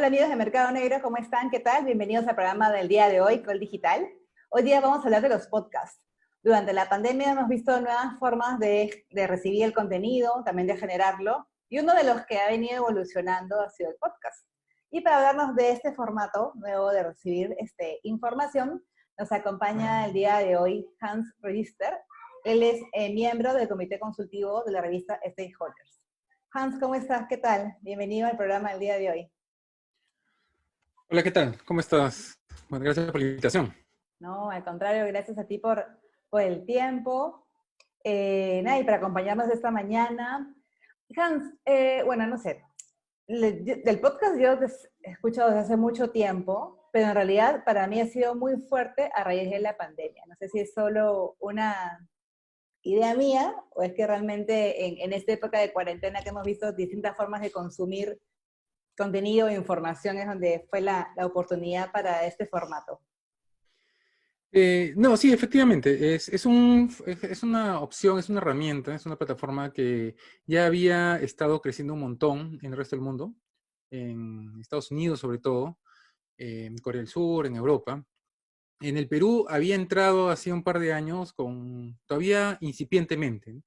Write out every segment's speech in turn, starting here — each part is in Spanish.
amigos de Mercado Negro, ¿cómo están? ¿Qué tal? Bienvenidos al programa del día de hoy, Col Digital. Hoy día vamos a hablar de los podcasts. Durante la pandemia hemos visto nuevas formas de recibir el contenido, también de generarlo, y uno de los que ha venido evolucionando ha sido el podcast. Y para hablarnos de este formato nuevo de recibir información, nos acompaña el día de hoy Hans Register. Él es miembro del comité consultivo de la revista Stakeholders. Hans, ¿cómo estás? ¿Qué tal? Bienvenido al programa del día de hoy. Hola, ¿qué tal? ¿Cómo estás? Bueno, gracias por la invitación. No, al contrario, gracias a ti por el tiempo. Y para acompañarnos esta mañana. Hans, bueno, no sé, del podcast yo he escuchado desde hace mucho tiempo, pero en realidad para mí ha sido muy fuerte a raíz de la pandemia. No sé si es solo una idea mía o es que realmente en esta época de cuarentena que hemos visto distintas formas de consumir contenido e información es donde fue la oportunidad para este formato. No, sí, efectivamente, es una opción, es una herramienta, es una plataforma que ya había estado creciendo un montón en el resto del mundo, en Estados Unidos sobre todo, en Corea del Sur, en Europa. En el Perú había entrado hace un par de años todavía incipientemente, ¿no?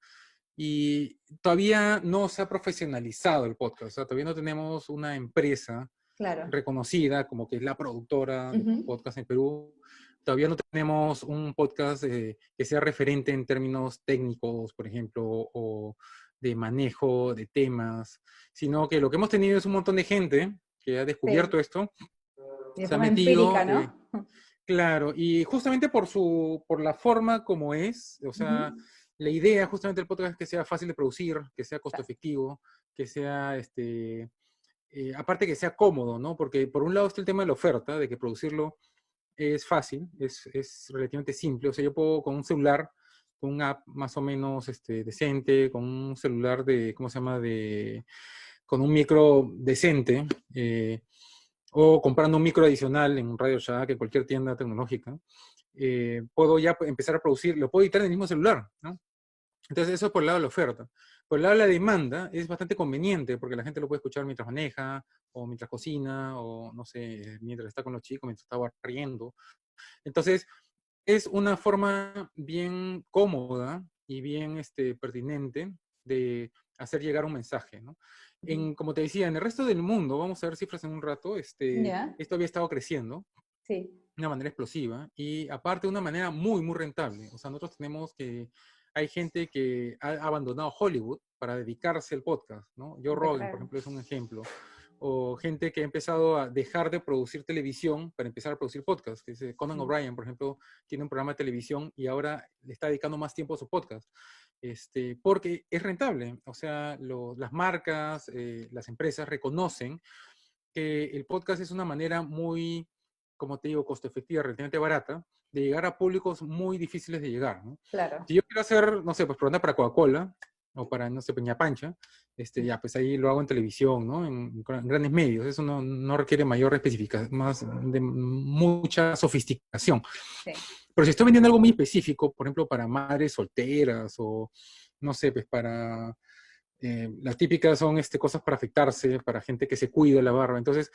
Y todavía no se ha profesionalizado el podcast, o sea, todavía no tenemos una empresa Claro. reconocida como que es la productora de podcast en Perú. Todavía no tenemos un podcast que sea referente en términos técnicos, por ejemplo, o de manejo de temas, sino que lo que hemos tenido es un montón de gente que ha descubierto esto, De se ha forma metido, empírica, ¿no? claro, y justamente por la forma como es, o sea, la idea justamente del podcast es que sea fácil de producir, que sea costo efectivo, que sea aparte que sea cómodo, ¿no? Porque por un lado está el tema de la oferta, de que producirlo es fácil, es relativamente simple. O sea, yo puedo con un celular, con una app más o menos decente, con un celular ¿cómo se llama? Con un micro decente, o comprando un micro adicional en un Radio Shack, en cualquier tienda tecnológica, puedo ya empezar a producir, lo puedo editar en el mismo celular, ¿no? Entonces, eso por el lado de la oferta. Por el lado de la demanda, es bastante conveniente porque la gente lo puede escuchar mientras maneja, o mientras cocina, o no sé, mientras está con los chicos, mientras está barriendo. Entonces, es una forma bien cómoda y bien pertinente de hacer llegar un mensaje, ¿no? Como te decía, en el resto del mundo, vamos a ver cifras en un rato, esto había estado creciendo de una manera explosiva y aparte de una manera muy, muy rentable. O sea, nosotros tenemos hay gente que ha abandonado Hollywood para dedicarse al podcast, ¿no? Joe Rogan, por ejemplo, es un ejemplo. O gente que ha empezado a dejar de producir televisión para empezar a producir podcast. Que es Conan O'Brien, por ejemplo, tiene un programa de televisión y ahora le está dedicando más tiempo a su podcast. Porque es rentable. O sea, las marcas, las empresas reconocen que el podcast es una manera muy, como te digo, costo efectiva, relativamente barata, de llegar a públicos muy difíciles de llegar, ¿no? Claro. Si yo quiero hacer, no sé, pues preguntar para Coca-Cola o para, no sé, Peña Pancha, ya, pues ahí lo hago en televisión, ¿no? En grandes medios. Eso no requiere mayor especificación, más de mucha sofisticación. Sí. Pero si estoy vendiendo algo muy específico, por ejemplo, para madres solteras o, no sé, pues para... las típicas son cosas para afectarse, para gente que se cuida la barba. Entonces,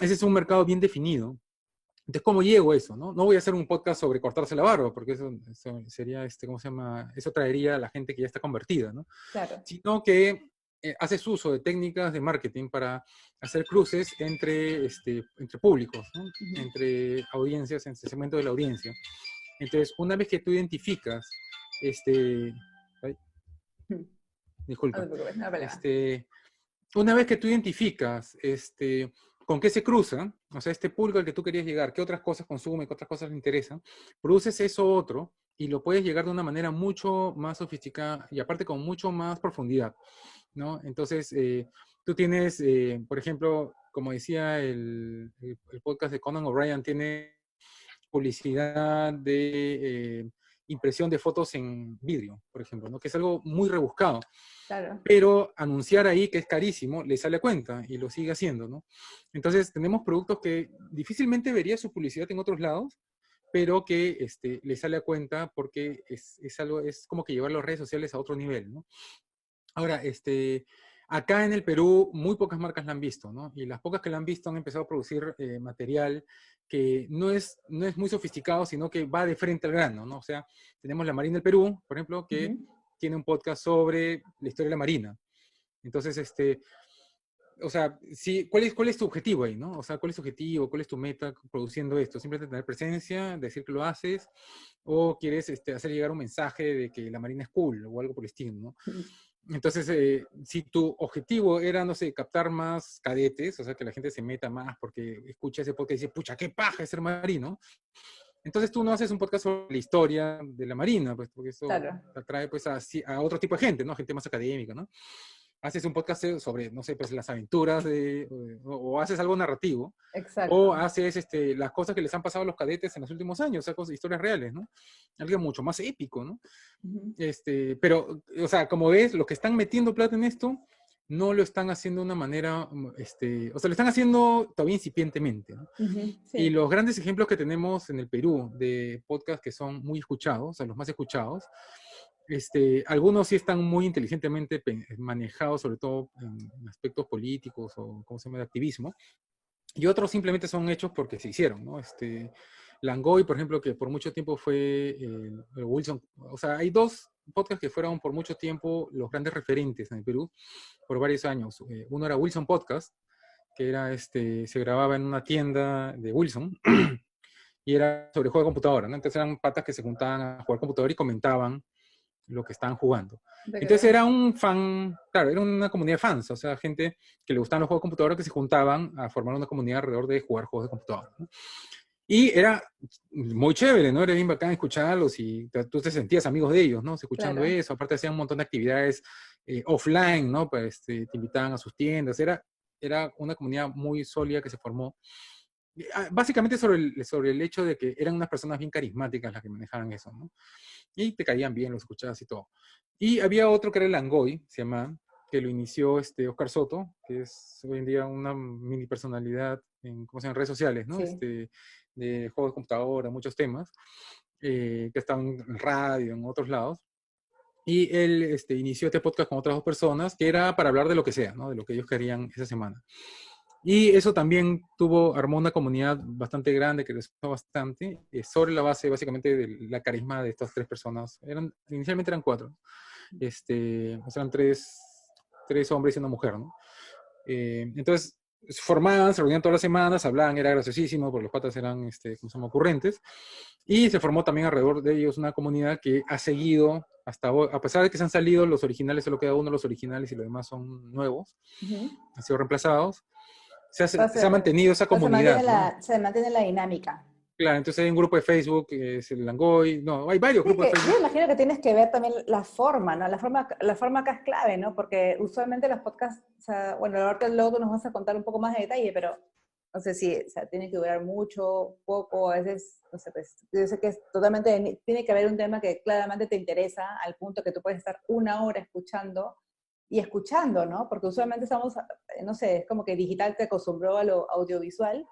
ese es un mercado bien definido. Entonces, ¿cómo llego a eso? No voy a hacer un podcast sobre cortarse la barba, porque eso sería, ¿cómo se llama? Eso traería a la gente que ya está convertida, ¿no? Claro. Sino que haces uso de técnicas de marketing para hacer cruces entre públicos, ¿no? Entre audiencias, entre segmentos de la audiencia. Entonces, una vez que tú identificas, ay, disculpa, una vez que tú identificas con qué se cruza, o sea, este público al que tú querías llegar, qué otras cosas consume, qué otras cosas le interesan, produces eso otro y lo puedes llegar de una manera mucho más sofisticada y aparte con mucho más profundidad, ¿no? Entonces, tú tienes, por ejemplo, como decía el podcast de Conan O'Brien, tiene publicidad de impresión de fotos en vidrio, por ejemplo, ¿no? Que es algo muy rebuscado. Claro. Pero anunciar ahí que es carísimo le sale a cuenta y lo sigue haciendo, ¿no? Entonces tenemos productos que difícilmente vería su publicidad en otros lados, pero que le sale a cuenta porque es como que llevar las redes sociales a otro nivel, ¿no? Ahora, acá en el Perú muy pocas marcas la han visto, ¿no? Y las pocas que la han visto han empezado a producir material que no es muy sofisticado, sino que va de frente al grano, ¿no? O sea, tenemos la Marina del Perú, por ejemplo, que tiene un podcast sobre la historia de la Marina. Entonces, o sea, sí, cuál es tu objetivo ahí, ¿no? O sea, ¿cuál es tu objetivo? ¿Cuál es tu meta produciendo esto? ¿Simplemente tener presencia, decir que lo haces? ¿O quieres hacer llegar un mensaje de que la Marina es cool o algo por el estilo, ¿no? Entonces, si tu objetivo era, no sé, captar más cadetes, o sea, que la gente se meta más porque escucha ese podcast y dice, pucha, qué paja es ser marino, entonces tú no haces un podcast sobre la historia de la Marina, pues, porque eso Claro, atrae pues a otro tipo de gente, ¿no? Gente más académica, ¿no? Haces un podcast sobre, no sé, pues las aventuras o haces algo narrativo, o exacto. haces las cosas que les han pasado a los cadetes en los últimos años, o sea, historias reales, ¿no? Algo mucho más épico, ¿no? Ujú. Pero, o sea, como ves, los que están metiendo plata en esto, no lo están haciendo de una manera, o sea, lo están haciendo todavía incipientemente, ¿no? Ujú, Y sí, los grandes ejemplos que tenemos en el Perú de podcasts que son muy escuchados, o sea, los más escuchados, algunos sí están muy inteligentemente manejados, sobre todo en aspectos políticos o, ¿cómo se llama?, de activismo, y otros simplemente son hechos porque se hicieron, ¿no? Langoy, por ejemplo, que por mucho tiempo fue Wilson, o sea, hay dos podcasts que fueron por mucho tiempo los grandes referentes en el Perú, por varios años. Uno era Wilson Podcast, que era, se grababa en una tienda de Wilson, y era sobre juego de computadora, ¿no? Entonces eran patas que se juntaban a jugar computadora y comentaban lo que estaban jugando. te Entonces creo. era un fan, claro, era una comunidad de fans, o sea, gente que le gustaban los juegos de computadora que se juntaban a formar una comunidad alrededor de jugar juegos de computadora, ¿no? Y era muy chévere, ¿no? Era bien bacán escucharlos y tú te sentías amigos de ellos, ¿no? Escuchando Claro. eso. Aparte hacían un montón de actividades offline, ¿no? Pues te invitaban a sus tiendas. Era una comunidad muy sólida que se formó. Básicamente sobre el hecho de que eran unas personas bien carismáticas las que manejaban eso, ¿no? Y te caían bien, los escuchabas y todo. Y había otro que era el Langoy, se llama, que lo inició Oscar Soto, que es hoy en día una mini personalidad en, ¿cómo se llama?, redes sociales, ¿no? Sí. De juegos de computadora, muchos temas, que están en radio, en otros lados. Y él inició este podcast con otras dos personas, que era para hablar de lo que sea, ¿no? De lo que ellos querían esa semana. Y eso también armó una comunidad bastante grande que creció bastante, sobre la base básicamente de la carisma de estas tres personas. Inicialmente eran cuatro. Eran tres hombres y una mujer, ¿no? Entonces, se formaban, se reunían todas las semanas, hablaban, era graciosísimo, porque los patas eran, ¿cómo se llama?, ocurrentes. Y se formó también alrededor de ellos una comunidad que ha seguido hasta hoy, a pesar de que se han salido los originales, solo queda uno de los originales y los demás son nuevos, Ujú. han sido reemplazados. Se ha Entonces, mantenido esa se mantiene comunidad, ¿no? se mantiene la dinámica. Claro, entonces hay un grupo de Facebook, que es el Langoy, no, hay varios Sí, grupos de que yo Facebook. imagino que tienes que ver también la forma, ¿no? La forma acá es clave, ¿no? Porque usualmente los podcasts, o sea, bueno, ahorita luego tú nos vas a contar un poco más de detalle, pero no sé si, o sea, tiene que durar mucho, poco, a veces, no sé, pues, yo sé que es totalmente, tiene que haber un tema que claramente te interesa, al punto que tú puedes estar una hora escuchando y escuchando, ¿no? Porque usualmente estamos, no sé, es como que digital te acostumbró a lo audiovisual,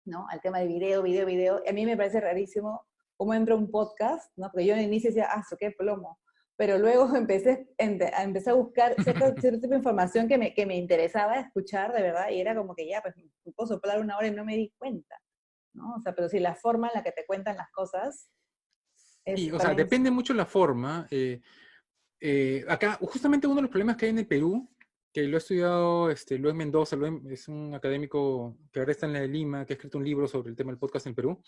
¿no? Al tema de video, video, video. A mí me parece rarísimo cómo entra un podcast, ¿no? Porque yo en el inicio decía, ah, qué plomo. Pero luego empecé a buscar cierto tipo de información que me interesaba escuchar, de verdad, y era como que ya, pues me puedo soplar una hora y no me di cuenta, ¿no? O sea, pero sí, la forma en la que te cuentan las cosas Y, es o sea, también... depende mucho la forma. Acá, justamente uno de los problemas que hay en el Perú, que lo he estudiado Luis Mendoza, es un académico que ahora está en la de Lima, que ha escrito un libro sobre el tema del podcast en el Perú.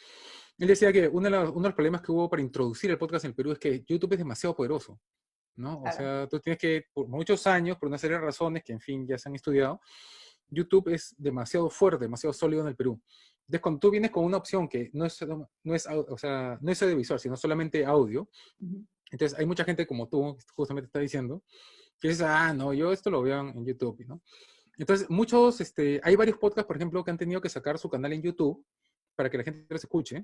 Él decía que uno de los problemas que hubo para introducir el podcast en el Perú es que YouTube es demasiado poderoso, ¿no? O Claro. sea, tú tienes que, por muchos años, por una serie de razones que, en fin, ya se han estudiado, YouTube es demasiado fuerte, demasiado sólido en el Perú. Entonces, cuando tú vienes con una opción que o sea, no es audiovisual, sino solamente audio, Ujú. entonces hay mucha gente como tú, que justamente está diciendo, que dice, ah, no, yo esto lo veo en YouTube, ¿no? Entonces, hay varios podcasts, por ejemplo, que han tenido que sacar su canal en YouTube para que la gente los escuche,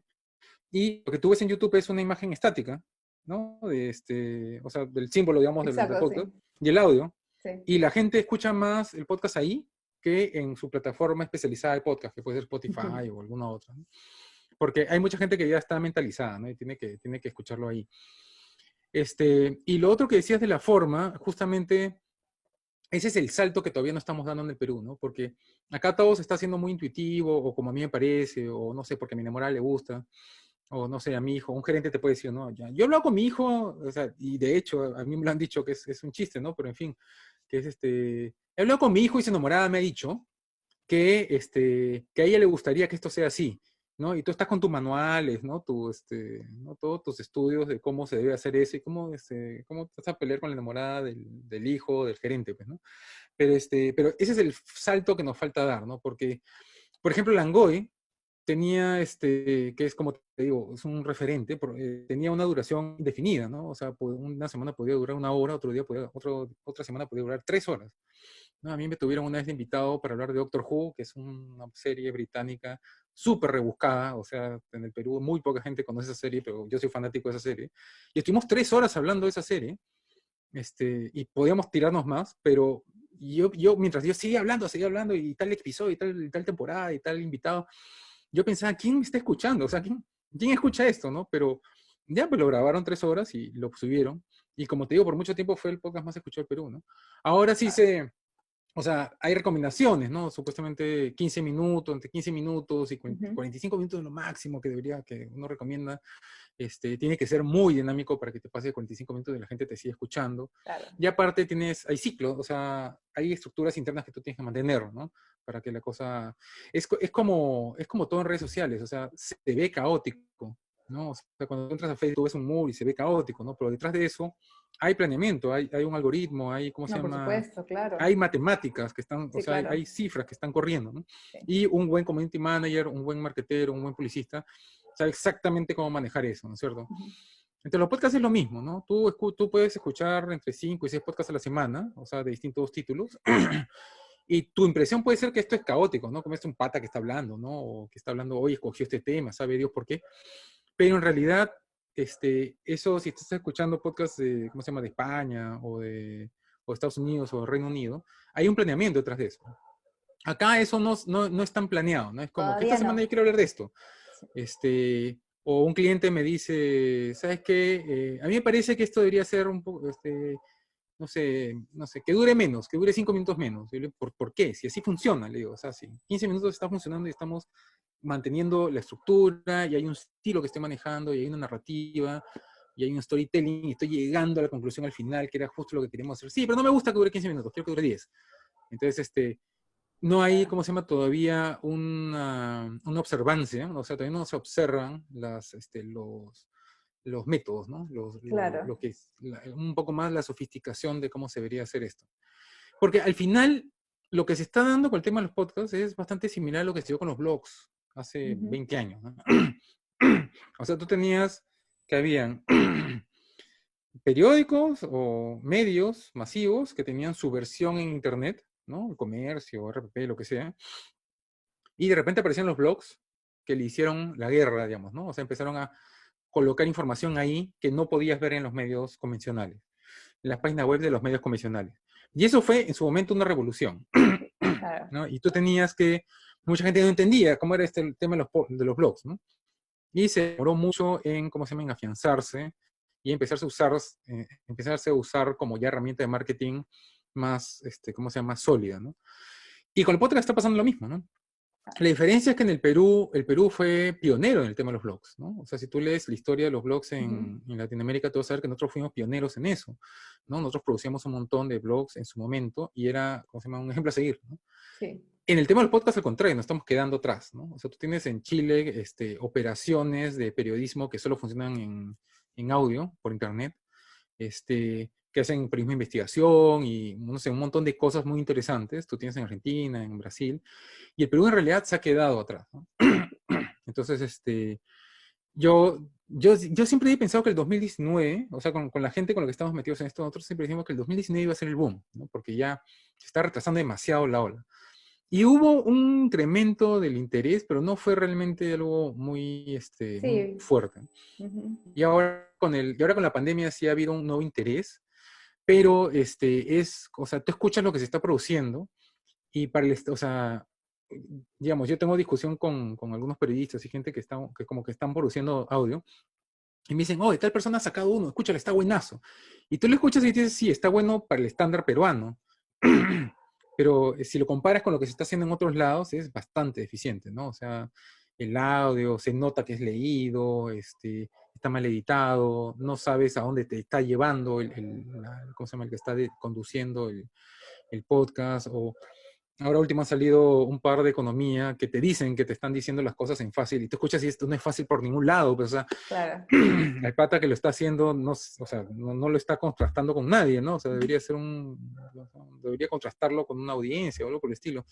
y lo que tú ves en YouTube es una imagen estática, ¿no? O sea, del símbolo, digamos, del Exacto, podcast, sí. y el audio, Sí. y la gente escucha más el podcast ahí que en su plataforma especializada de podcast, que puede ser Spotify o alguna otra, ¿no? Porque hay mucha gente que ya está mentalizada, ¿no? Y tiene que escucharlo ahí. Y lo otro que decías de la forma, justamente ese es el salto que todavía no estamos dando en el Perú, ¿no? Porque acá todo se está haciendo muy intuitivo, o como a mí me parece, o no sé, porque a mi enamorada le gusta, o no sé, a mi hijo, un gerente te puede decir, no, ya, yo he hablado con mi hijo, o sea, y de hecho, a mí me lo han dicho que es un chiste, ¿no? Pero en fin, que es he hablado con mi hijo y su enamorada me ha dicho que a ella le gustaría que esto sea así, ¿no? Y tú estás con tus manuales, ¿no? ¿no? Todos tus estudios de cómo se debe hacer eso y cómo te vas a pelear con la enamorada del hijo, del gerente, pues, ¿no? Pero ese es el salto que nos falta dar, ¿no? Porque, por ejemplo, Langoy tenía, que es como te digo, es un referente, tenía una duración indefinida, ¿no? O sea, una semana podía durar una hora, otra semana podía durar 3 horas. ¿No? A mí me tuvieron una vez de invitado para hablar de Doctor Who, que es una serie británica súper rebuscada, o sea, en el Perú muy poca gente conoce esa serie, pero yo soy fanático de esa serie. Y estuvimos 3 horas hablando de esa serie, y podíamos tirarnos más, pero mientras yo seguía hablando, y tal episodio, y tal temporada, y tal invitado, yo pensaba, ¿quién me está escuchando? O sea, ¿quién escucha esto, no? Pero ya, pues lo grabaron 3 horas y lo subieron. Y como te digo, por mucho tiempo fue el podcast más escuchado del Perú, ¿no? Ahora sí o sea, hay recomendaciones, ¿no? Supuestamente 15 minutos, entre 15 minutos y 45 minutos es lo máximo que uno recomienda. Tiene que ser muy dinámico para que te pase de 45 minutos y la gente te siga escuchando. Claro. Y aparte hay ciclos, o sea, hay estructuras internas que tú tienes que mantener, ¿no? Para que la cosa... Es como todo en redes sociales, o sea, se ve caótico, ¿no? O sea, cuando entras a Facebook ves un muro y se ve caótico, ¿no? Pero detrás de eso hay planeamiento, hay un algoritmo, ¿cómo se No, por llama? supuesto, claro. Hay matemáticas que están, o Sí, sea, claro. hay cifras que están corriendo, ¿no? Sí. Y un buen community manager, un buen marketero, un buen publicista, sabe exactamente cómo manejar eso, ¿no es cierto? Entre los podcasts es lo mismo, ¿no? Tú puedes escuchar entre 5 y 6 podcasts a la semana, o sea, de distintos títulos, y tu impresión puede ser que esto es caótico, ¿no? Como es un pata que está hablando, ¿no? O que está hablando, hoy escogió este tema, sabe Dios por qué. Pero en realidad, eso, si estás escuchando podcasts de, ¿cómo se llama?, de España o de Estados Unidos o Reino Unido, hay un planeamiento detrás de eso. Acá eso no es tan planeado, ¿no? Es como que esta Todavía semana no. yo quiero hablar de esto. Sí. O un cliente me dice, ¿sabes qué? A mí me parece que esto debería ser un poco, no sé, que dure menos, que dure 5 minutos menos. Yo le digo, ¿por qué? Si así funciona, le digo, o sea, si 15 minutos está funcionando y estamos manteniendo la estructura y hay un estilo que estoy manejando y hay una narrativa y hay un storytelling y estoy llegando a la conclusión al final, que era justo lo que queríamos hacer. Sí, pero no me gusta que dure 15 minutos, quiero que dure 10. Entonces, no hay, ¿cómo se llama? Todavía una observancia, ¿no? O sea, todavía no se observan los métodos, ¿no? Claro. Lo que es un poco más la sofisticación de cómo se debería hacer esto. Porque al final, lo que se está dando con el tema de los podcasts es bastante similar a lo que se dio con los blogs hace 20 años, ¿no? O sea, tú tenías que habían periódicos o medios masivos que tenían su versión en Internet, ¿no? El comercio, RPP, lo que sea. Y de repente aparecían los blogs que le hicieron la guerra, digamos, ¿no? O sea, empezaron a colocar información ahí que no podías ver en los medios convencionales, en las páginas web de los medios convencionales. Y eso fue en su momento una revolución, Claro. ¿no? Y tú tenías mucha gente no entendía cómo era el tema de los blogs, ¿no? Y se demoró mucho en, ¿cómo se llama?, en afianzarse y empezarse a usar como ya herramienta de marketing más, ¿cómo se llama?, más sólida, ¿no? Y con el podcast está pasando lo mismo, ¿no? La diferencia es que en el Perú fue pionero en el tema de los blogs, ¿no? O sea, si tú lees la historia de los blogs en Latinoamérica, tú vas a ver que nosotros fuimos pioneros en eso, ¿no? Nosotros producíamos un montón de blogs en su momento y era, ¿cómo se llama?, un ejemplo a seguir, ¿no? Sí. En el tema del podcast, al contrario, nos estamos quedando atrás, ¿no? O sea, tú tienes en Chile operaciones de periodismo que solo funcionan en audio, por internet, que hacen periodismo de investigación y, no sé, un montón de cosas muy interesantes. Tú tienes en Argentina, en Brasil, y el Perú en realidad se ha quedado atrás, ¿no? Entonces, yo siempre he pensado que el 2019, o sea, con la gente con la que estamos metidos en esto, nosotros siempre decimos que el 2019 iba a ser el boom, ¿no? Porque ya se está retrasando demasiado la ola. Y hubo un incremento del interés, pero no fue realmente algo muy Sí. fuerte. Y ahora con la pandemia sí ha habido un nuevo interés, pero o sea, tú escuchas lo que se está produciendo y o sea, digamos, yo tengo discusión con algunos periodistas y gente que como que están produciendo audio y me dicen, oh, tal persona ha sacado uno, escúchale, está buenazo. Y tú lo escuchas y dices, sí, está bueno para el estándar peruano, Pero si lo comparas con lo que se está haciendo en otros lados, es bastante eficiente, ¿no? O sea, el audio se nota que es leído, está mal editado, no sabes a dónde te está llevando ¿cómo se llama? El que está conduciendo el podcast, o ahora último han salido un par de economía que te dicen que te están diciendo las cosas en fácil, y tú escuchas y esto no es fácil por ningún lado, pero o sea, Claro. el pata que lo está haciendo o sea, no lo está contrastando con nadie, ¿no? O sea, debería contrastarlo con una audiencia o algo por el estilo.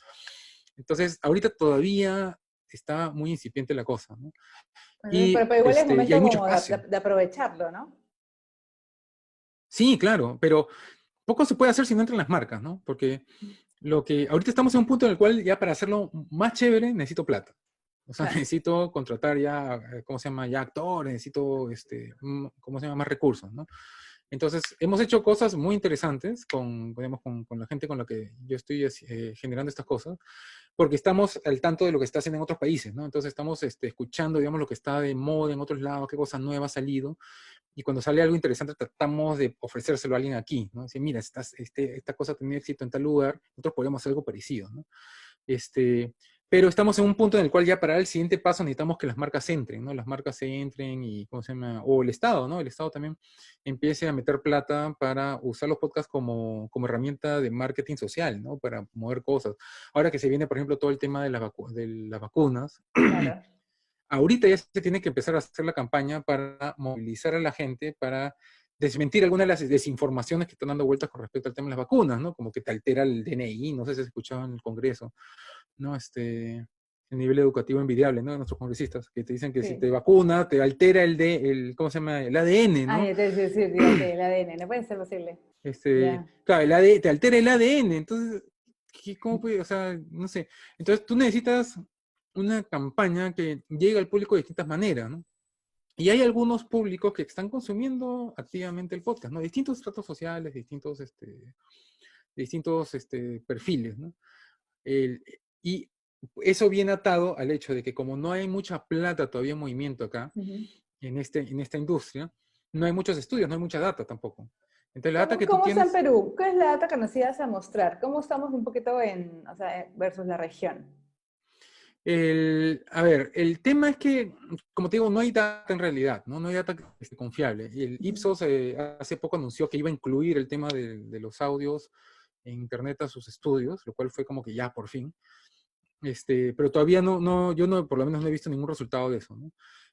Entonces, ahorita todavía está muy incipiente la cosa, ¿no? Pero igual es Y hay momento mucho como espacio. de aprovecharlo, ¿no? Sí, claro, pero poco se puede hacer si no entran las marcas, ¿no? Porque ahorita estamos en un punto en el cual ya para hacerlo más chévere necesito plata. O sea, Claro. necesito contratar ya, ¿cómo se llama? Ya actores, necesito, ¿cómo se llama? Más recursos, ¿no? Entonces, hemos hecho cosas muy interesantes digamos, con la gente con la que yo estoy generando estas cosas, porque estamos al tanto de lo que está haciendo en otros países, ¿no? Entonces, estamos escuchando, digamos, lo que está de moda en otros lados, qué cosa nueva ha salido, y cuando sale algo interesante tratamos de ofrecérselo a alguien aquí, ¿no? Decir, mira, esta cosa ha tenido éxito en tal lugar, nosotros podríamos hacer algo parecido, ¿no? Pero estamos en un punto en el cual ya para el siguiente paso necesitamos que las marcas entren, ¿no? Las marcas se entren y, ¿cómo se llama? O el Estado, ¿no? El Estado también empiece a meter plata para usar los podcasts como herramienta de marketing social, ¿no? Para mover cosas. Ahora que se viene, por ejemplo, todo el tema de las vacunas, Claro. ahorita ya se tiene que empezar a hacer la campaña para movilizar a la gente, para desmentir algunas de las desinformaciones que están dando vueltas con respecto al tema de las vacunas, ¿no? Como que te altera el DNI, no sé si se escuchaba en el Congreso, ¿no? El nivel educativo envidiable, ¿no? De nuestros congresistas, que te dicen que si Sí. te vacuna, te altera ¿cómo se llama? El ADN, Ah, ¿no? ya te decía, sí, sí, ok, el ADN, no puede ser posible. Ya. Claro, te altera el ADN, entonces, ¿cómo puede? O sea, no sé. Entonces, tú necesitas una campaña que llegue al público de distintas maneras, ¿no? Y hay algunos públicos que están consumiendo activamente el podcast, ¿no? Distintos estratos sociales, distintos perfiles, ¿no? Y eso viene atado al hecho de que como no hay mucha plata todavía en movimiento acá, Ujú. en esta industria, no hay muchos estudios, no hay mucha data tampoco. Entonces la data que tú ¿Cómo está en tienes, Perú? ¿Qué es la data que nos ibas a mostrar? ¿Cómo estamos un poquito o sea, versus la región? a ver, el tema es que, como te digo, no hay data en realidad, ¿no? No hay data que esté confiable. Y el Ujú. Ipsos hace poco anunció que iba a incluir el tema de los audios en Internet a sus estudios, lo cual fue como que ya por fin. Pero todavía yo no, por lo menos no he visto ningún resultado de eso, ¿no?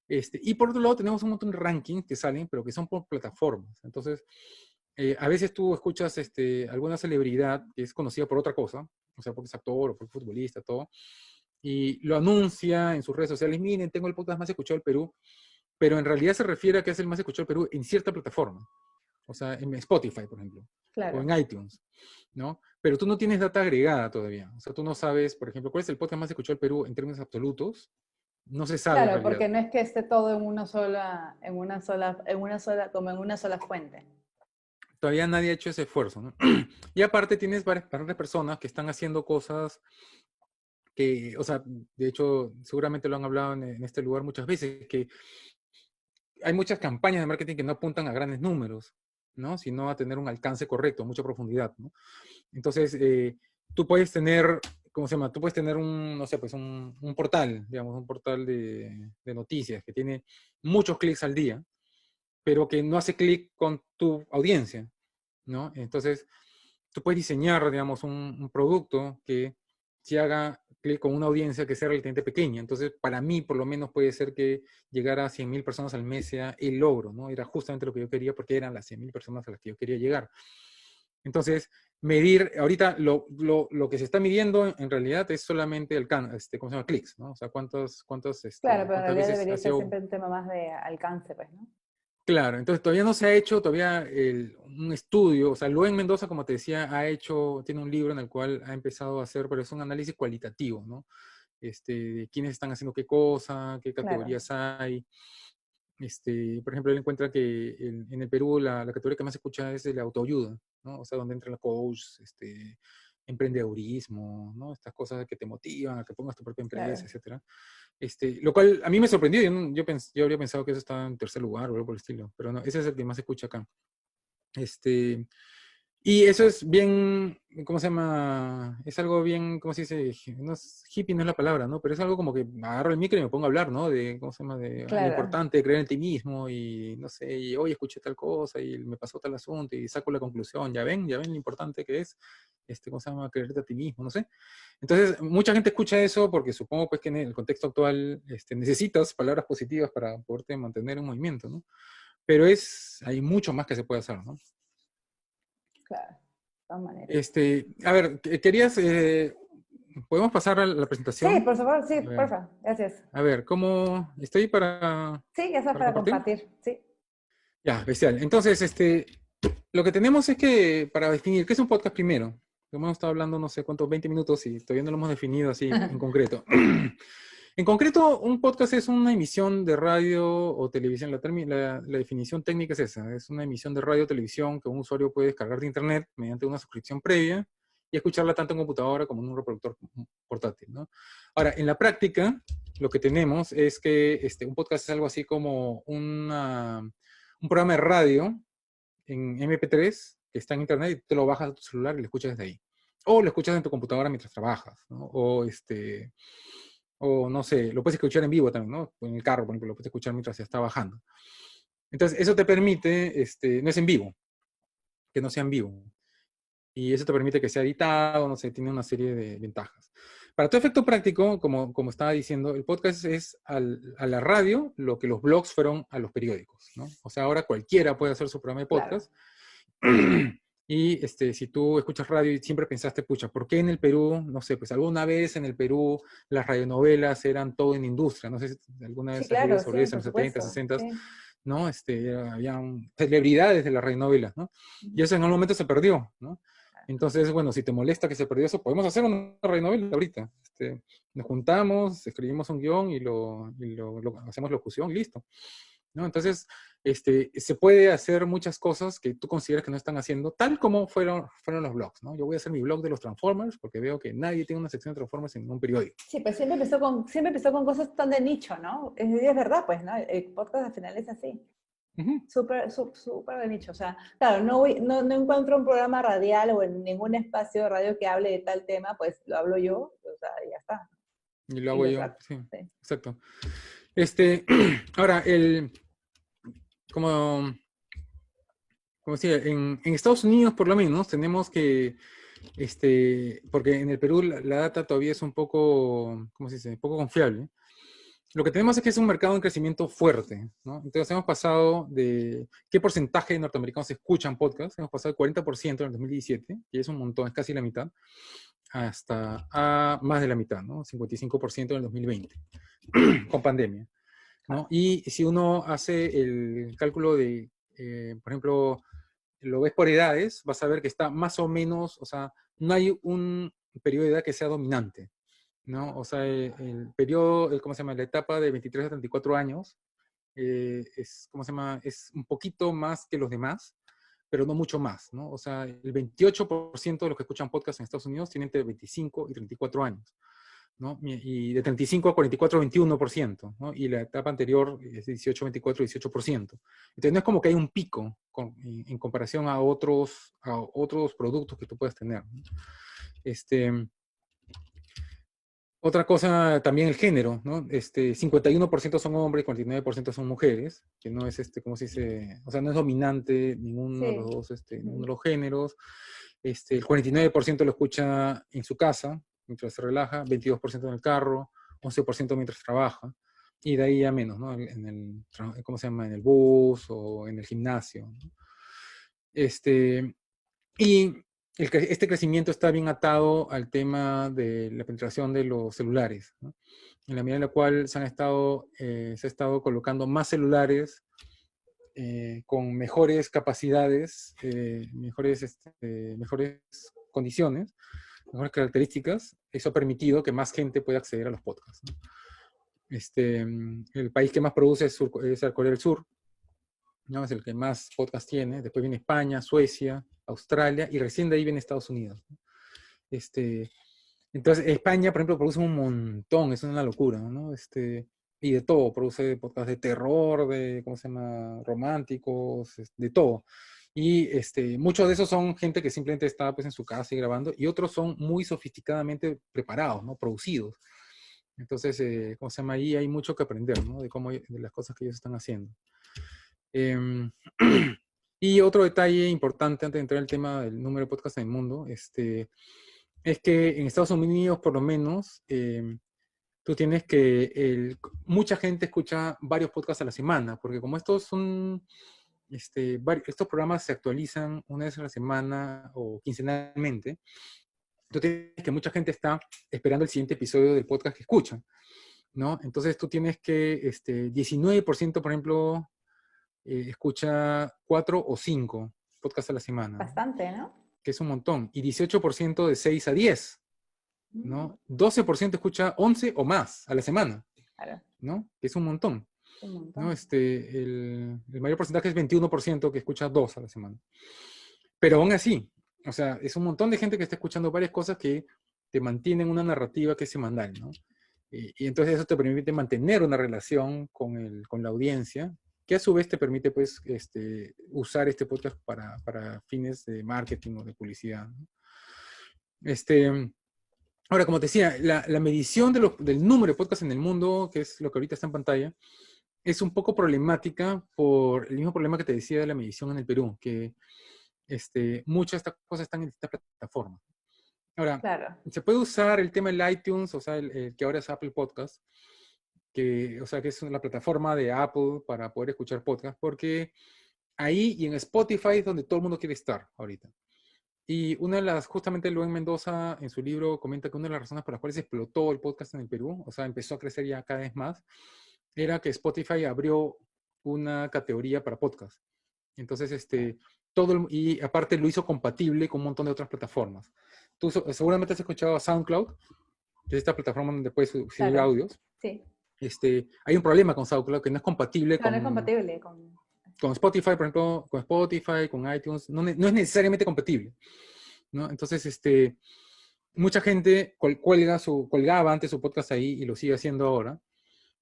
Y por otro lado tenemos un montón de rankings que salen, pero que son por plataformas. Entonces, a veces tú escuchas alguna celebridad que es conocida por otra cosa, o sea, porque es actor o porque es futbolista, todo, y lo anuncia en sus redes sociales, miren, tengo el podcast más escuchado del Perú, pero en realidad se refiere a que es el más escuchado del Perú en cierta plataforma, o sea, en Spotify, por ejemplo, o Claro. en iTunes, ¿no? Pero tú no tienes data agregada todavía, o sea, tú no sabes, por ejemplo, cuál es el podcast más escuchado del Perú en términos absolutos, no se sabe en Claro, realidad. porque no es que esté todo como en una sola fuente. Todavía nadie ha hecho ese esfuerzo, ¿no? Y aparte tienes varias personas que están haciendo cosas que, o sea, de hecho, seguramente lo han hablado en este lugar muchas veces, que hay muchas campañas de marketing que no apuntan a grandes números, ¿no? Sino a tener un alcance correcto, mucha profundidad, ¿no? Entonces, tú puedes tener, ¿cómo se llama? Tú puedes tener no sé, pues un portal, digamos, un portal de noticias que tiene muchos clics al día, pero que no hace clic con tu audiencia, ¿no? Entonces, tú puedes diseñar, digamos, un producto que si haga clic con una audiencia que sea relativamente pequeña. Entonces, para mí, por lo menos, puede ser que llegar a 100.000 personas al mes sea el logro, ¿no? Era justamente lo que yo quería porque eran las 100.000 personas a las que yo quería llegar. Entonces, medir, ahorita lo que se está midiendo en realidad es solamente ¿cómo se llama? Clics, ¿no? O sea, Claro, pero en cuántas realidad veces ha debería ser sido. siempre un tema más de alcance, pues, ¿no? Claro, entonces todavía no se ha hecho todavía un estudio, o sea, Luen Mendoza, como te decía, tiene un libro en el cual ha empezado a hacer, pero es un análisis cualitativo, ¿no? De quiénes están haciendo qué cosa, qué Claro. categorías hay. Por ejemplo, él encuentra que en el Perú la categoría que más se escucha es la autoayuda, ¿no? O sea, donde entra el coach, emprendedurismo, ¿no? Estas cosas que te motivan a que pongas tu propia empresa, Claro. etcétera. Lo cual a mí me sorprendió, yo habría pensado que eso estaba en tercer lugar o algo por el estilo, pero no, ese es el que más se escucha acá. Este, Y eso es bien, ¿cómo se llama? Es algo bien, ¿cómo se dice? No es, hippie no es la palabra, ¿no? Pero es algo como que agarro el micro y me pongo a hablar, ¿no? De, ¿cómo se llama? De lo Claro. importante de creer en ti mismo y, no sé, y hoy escuché tal cosa y me pasó tal asunto y saco la conclusión, ya ven lo importante que es, ¿cómo se llama? Creerte a ti mismo, no sé. Entonces, mucha gente escucha eso porque supongo pues que en el contexto actual necesitas palabras positivas para poderte mantener en movimiento, ¿no? Pero hay mucho más que se puede hacer, ¿no? Claro, de todas maneras. A ver, querías, ¿podemos pasar a la Sí, presentación? por favor, sí, A ver, porfa, gracias. ¿cómo estoy Sí, ya está para para compartir? compartir, sí. Ya, especial. Entonces, lo que tenemos es que, para definir, ¿qué es un podcast primero? Hemos estado hablando no sé cuántos, 20 minutos y todavía no lo hemos definido así en concreto. En concreto, un podcast es una emisión de radio o televisión. La definición técnica es esa. Es una emisión de radio o televisión que un usuario puede descargar de internet mediante una suscripción previa y escucharla tanto en computadora como en un reproductor portátil, ¿no? Ahora, en la práctica, lo que tenemos es que un podcast es algo así como un programa de radio en MP3 que está en internet y te lo bajas a tu celular y lo escuchas desde ahí. O lo escuchas en tu computadora mientras trabajas, ¿no? O no sé, lo puedes escuchar en vivo también, ¿no? En el carro, por ejemplo, lo puedes escuchar mientras se está bajando. Entonces, eso te permite, no es en vivo, que no sea en vivo. Y eso te permite que sea editado, no sé, tiene una serie de ventajas. Para todo efecto práctico, como estaba diciendo, el podcast es a la radio lo que los blogs fueron a los periódicos, ¿no? O sea, ahora cualquiera puede hacer su programa de Claro. podcast. Y si tú escuchas radio y siempre pensaste, pucha, ¿por qué en el Perú? No sé, pues alguna vez en el Perú las radionovelas eran todo en industria. No sé si alguna Sí, vez has leído claro, sobre sí, eso en por los 70, supuesto, 60, sí. ¿no? Habían celebridades de las radionovelas, ¿no? Y eso en algún momento se perdió, ¿no? Entonces, bueno, si te molesta que se perdió eso, podemos hacer una radionovela ahorita. Nos juntamos, escribimos un guión y hacemos locución y listo, ¿no? Entonces, se puede hacer muchas cosas que tú consideras que no están haciendo, tal como fueron los blogs, ¿no? Yo voy a hacer mi blog de los Transformers porque veo que nadie tiene una sección de Transformers en un periódico. Sí, pues siempre empezó con cosas tan de nicho, ¿no? Es verdad, pues, ¿no? El podcast al final es así. Ujú. Súper de nicho. O sea, claro, no encuentro un programa radial o en ningún espacio de radio que hable de tal tema, pues lo hablo yo, o sea, ya está. Y lo Y hago lo yo, saco. sí, Sí. exacto. Ahora, como, como decía, en Estados Unidos por lo menos tenemos que, porque en el Perú la data todavía es un poco, ¿cómo se dice? Un poco confiable. Lo que tenemos es que es un mercado en crecimiento fuerte, ¿no? Entonces hemos pasado de qué porcentaje de norteamericanos escuchan podcasts, hemos pasado del 40% en el 2017, y es un montón, es casi la mitad, hasta a más de la mitad, ¿no? 55% en el 2020, con pandemia, ¿no? Y si uno hace el cálculo de, por ejemplo, lo ves por edades, vas a ver que está más o menos, o sea, no hay un periodo de edad que sea dominante, ¿no? O sea, el periodo, ¿cómo se llama? La etapa de 23 a 34 años ¿cómo se llama? Es un poquito más que los demás, pero no mucho más, ¿no? O sea, el 28% de los que escuchan podcast en Estados Unidos tienen entre 25 y 34 años, ¿no? Y de 35 a 44, 21%, ¿no? Y la etapa anterior es 18, 24, 18%. Entonces no es como que hay un pico en comparación a otros productos que tú puedes tener, ¿no? Este, Otra cosa, también el género, ¿no? 51% son hombres, 49% son mujeres, que no es, ¿cómo se dice? O sea, no es dominante ninguno de los Sí. dos, ninguno de los géneros. El 49% lo escucha en su casa, mientras se relaja, 22% en el carro, 11% mientras trabaja, y de ahí a menos, ¿no? ¿Cómo se llama? En el bus o en el gimnasio, ¿no? Y este crecimiento está bien atado al tema de la penetración de los celulares, ¿no? En la medida en la cual se ha estado colocando más celulares con mejores capacidades, mejores condiciones, mejores características, eso ha permitido que más gente pueda acceder a los podcasts, ¿no? El país que más produce es Corea del Sur, ¿no? Es el que más podcast tiene. Después viene España, Suecia, Australia y recién de ahí viene Estados Unidos, ¿no? Este, entonces, España, por ejemplo, produce un montón, es una locura, ¿no? Y de todo, produce podcasts de terror, ¿cómo se llama? Románticos, de todo. Y muchos de esos son gente que simplemente está pues en su casa y grabando, y otros son muy sofisticadamente preparados, ¿no? Producidos. Entonces, ¿cómo se llama? Ahí hay mucho que aprender, ¿no? De las cosas que ellos están haciendo. Em, y otro detalle importante antes de entrar al tema del número de podcasts en el mundo, es que en Estados Unidos, por lo menos, tú tienes que, mucha gente escucha varios podcasts a la semana, porque como estos son, estos programas se actualizan una vez a la semana o quincenalmente, tú tienes que mucha gente está esperando el siguiente episodio del podcast que escuchan, ¿no? Entonces tú tienes que, 19%, por ejemplo, escucha 4 o 5 podcasts a la semana, Bastante, ¿no? que es un montón, y 18% de 6 a 10, Mm, ¿no? 12% escucha 11 o más a la semana, claro, ¿no? Que es un montón, un ¿no? montón. El mayor porcentaje es 21% que escucha 2 a la semana. Pero aún así, o sea, es un montón de gente que está escuchando varias cosas que te mantienen una narrativa que es semanal, ¿no? Y entonces eso te permite mantener una relación con la audiencia, que a su vez te permite, pues, usar este podcast para fines de marketing o de publicidad, ¿no? Este, Ahora, como te decía, la medición del número de podcasts en el mundo, que es lo que ahorita está en pantalla, es un poco problemática por el mismo problema que te decía de la medición en el Perú, que muchas de estas cosas están en distintas plataformas. Ahora, Claro, se puede usar el tema del iTunes, o sea, el que ahora es Apple Podcast, o sea, que es la plataforma de Apple para poder escuchar podcast, porque ahí y en Spotify es donde todo el mundo quiere estar ahorita. Y una de las, justamente Luen Mendoza en su libro comenta que una de las razones por las cuales explotó el podcast en el Perú, o sea, empezó a crecer ya cada vez más, era que Spotify abrió una categoría para podcast. Entonces, y aparte lo hizo compatible con un montón de otras plataformas. Tú seguramente has escuchado a SoundCloud, que es esta plataforma donde puedes subir claro, audios. sí. Hay un problema con SoundCloud que no es compatible Claro, no es compatible con... con Spotify, por ejemplo, con Spotify, con iTunes, no es necesariamente compatible, ¿no? Entonces, mucha gente colgaba antes su podcast ahí y lo sigue haciendo ahora,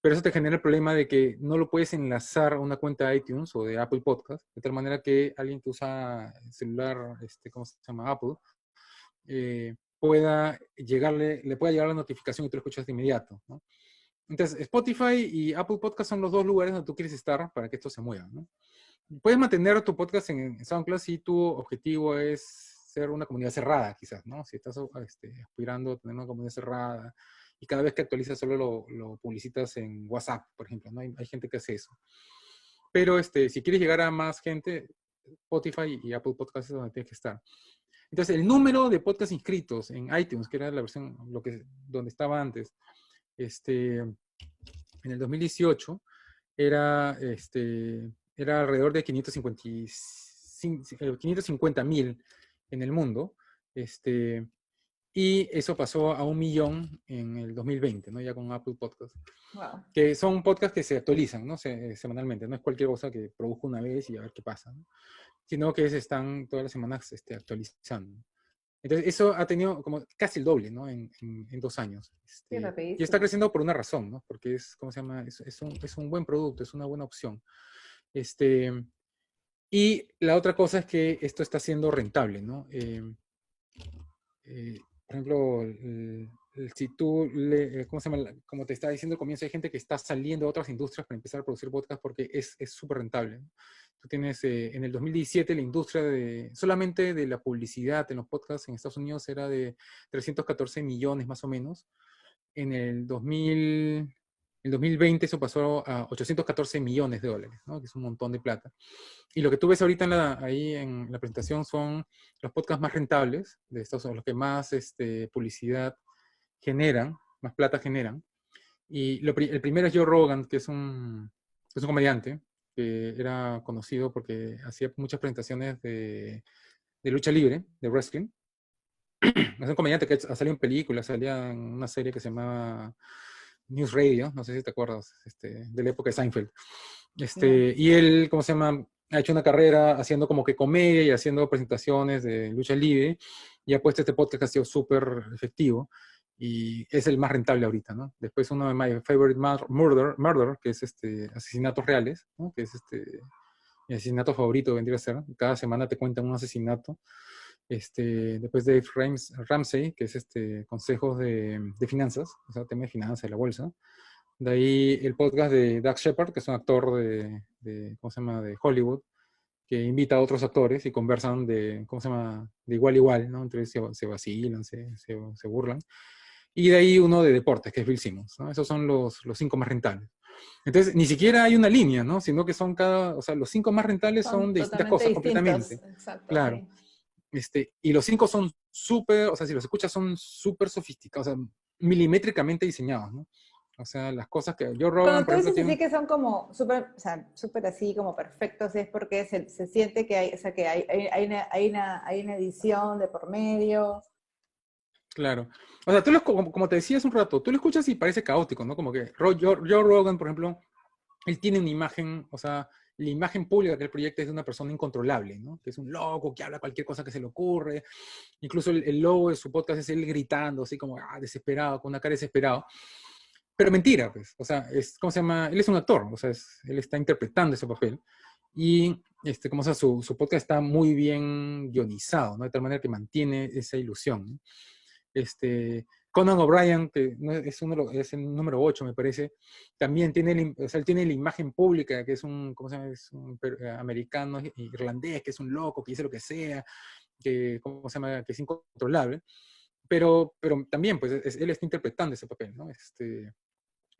pero eso te genera el problema de que no lo puedes enlazar a una cuenta de iTunes o de Apple Podcast, de tal manera que alguien que usa el celular, ¿cómo se llama? Apple, le pueda llegar la notificación y tú lo escuchas de inmediato, ¿no? Entonces, Spotify y Apple Podcast son los dos lugares donde tú quieres estar para que esto se mueva, ¿no? Puedes mantener tu podcast en SoundCloud si tu objetivo es ser una comunidad cerrada, quizás, ¿no? Si estás aspirando a tener una comunidad cerrada y cada vez que actualizas solo lo publicitas en WhatsApp, por ejemplo, ¿no? Hay gente que hace eso. Pero si quieres llegar a más gente, Spotify y Apple Podcasts es donde tienes que estar. Entonces, el número de podcasts inscritos en iTunes, que era la versión donde estaba antes, en el 2018, era, era alrededor de 550,000 en el mundo. Y eso pasó a 1 millón en el 2020, ¿no? Ya con Apple Podcasts. Wow. Que son podcasts que se actualizan, ¿no? Semanalmente. No es cualquier cosa que produzco una vez y a ver qué pasa, ¿no? Sino que se están todas las semanas actualizando. Entonces, eso ha tenido como casi el doble, ¿no? En 2 años. Sí, Y está rapidísimo. creciendo por una razón, ¿no? Porque ¿cómo se llama? Es un buen producto, es una buena opción. Este, y la otra cosa es que esto está siendo rentable, ¿no? Por ejemplo, si tú, ¿cómo se llama? Como te estaba diciendo al comienzo, hay gente que está saliendo de otras industrias para empezar a producir podcast porque es súper rentable, ¿no? Tú tienes, en el 2017 la industria solamente de la publicidad en los podcasts en Estados Unidos era de 314 millones más o menos. En el 2020 eso pasó a 814 millones de dólares, ¿no? Que es un montón de plata. Y lo que tú ves ahorita ahí en la presentación son los podcasts más rentables de Estados Unidos, los que más publicidad generan, más plata generan. Y el primero es Joe Rogan, que es un comediante, que era conocido porque hacía muchas presentaciones de lucha libre, de wrestling. Es un comediante que ha salido en películas, salía en una serie que se llamaba News Radio, no sé si te acuerdas, de la época de Seinfeld. Ya. Y él, ¿cómo se llama? Ha hecho una carrera haciendo como que comedia y haciendo presentaciones de lucha libre, y ha puesto este podcast que ha sido súper efectivo, y es el más rentable ahorita, ¿no? Después uno de My Favorite Murder, que es asesinatos reales, ¿no? Que es mi asesinato favorito vendría a ser. Cada semana te cuentan un asesinato. Después Dave Ramsey, que es consejos de finanzas, o sea, tema de finanzas de la bolsa. De ahí el podcast de Doug Shepard, que es un actor ¿cómo se llama?, de Hollywood, que invita a otros actores y conversan ¿cómo se llama?, de igual a igual, ¿no? Entonces se vacilan, se burlan. Y de ahí uno de deportes, que es Bill Simmons, ¿no? Esos son los 5 más rentables. Entonces, ni siquiera hay una línea, ¿no? Sino que o sea, los 5 más rentables Son son de distintas totalmente cosas distintos, completamente. exacto, Claro. sí. Y los 5 son súper, o sea, si los escuchas son súper sofisticados, o sea, milimétricamente diseñados, ¿no? O sea, las cosas que Joe Rogan, Cuando tú por ejemplo, dices tiene así que son como súper, o sea, súper así como perfectos, es porque se siente que hay, o sea, que hay una edición de por medio. claro. O sea, como te decía hace un rato, tú lo escuchas y parece caótico, ¿no? Como que Joe Rogan, por ejemplo, él tiene una imagen, o sea, la imagen pública que él proyecta es de una persona incontrolable, ¿no? Que es un loco, que habla cualquier cosa que se le ocurre. Incluso el logo de su podcast es él gritando, así como desesperado, con una cara desesperada. Pero mentira, pues. O sea, ¿cómo se llama? Él es un actor, o sea, él está interpretando ese papel. Y, como sea, su podcast está muy bien guionizado, ¿no? De tal manera que mantiene esa ilusión, ¿no? Conan O'Brien, que no es el número 8, me parece, también tiene, o sea, él tiene la imagen pública, que es ¿cómo se llama? Es un americano, irlandés, que es un loco, que dice lo que sea, que, ¿cómo se llama? Que es incontrolable. Pero también, pues, él está interpretando ese papel, ¿no?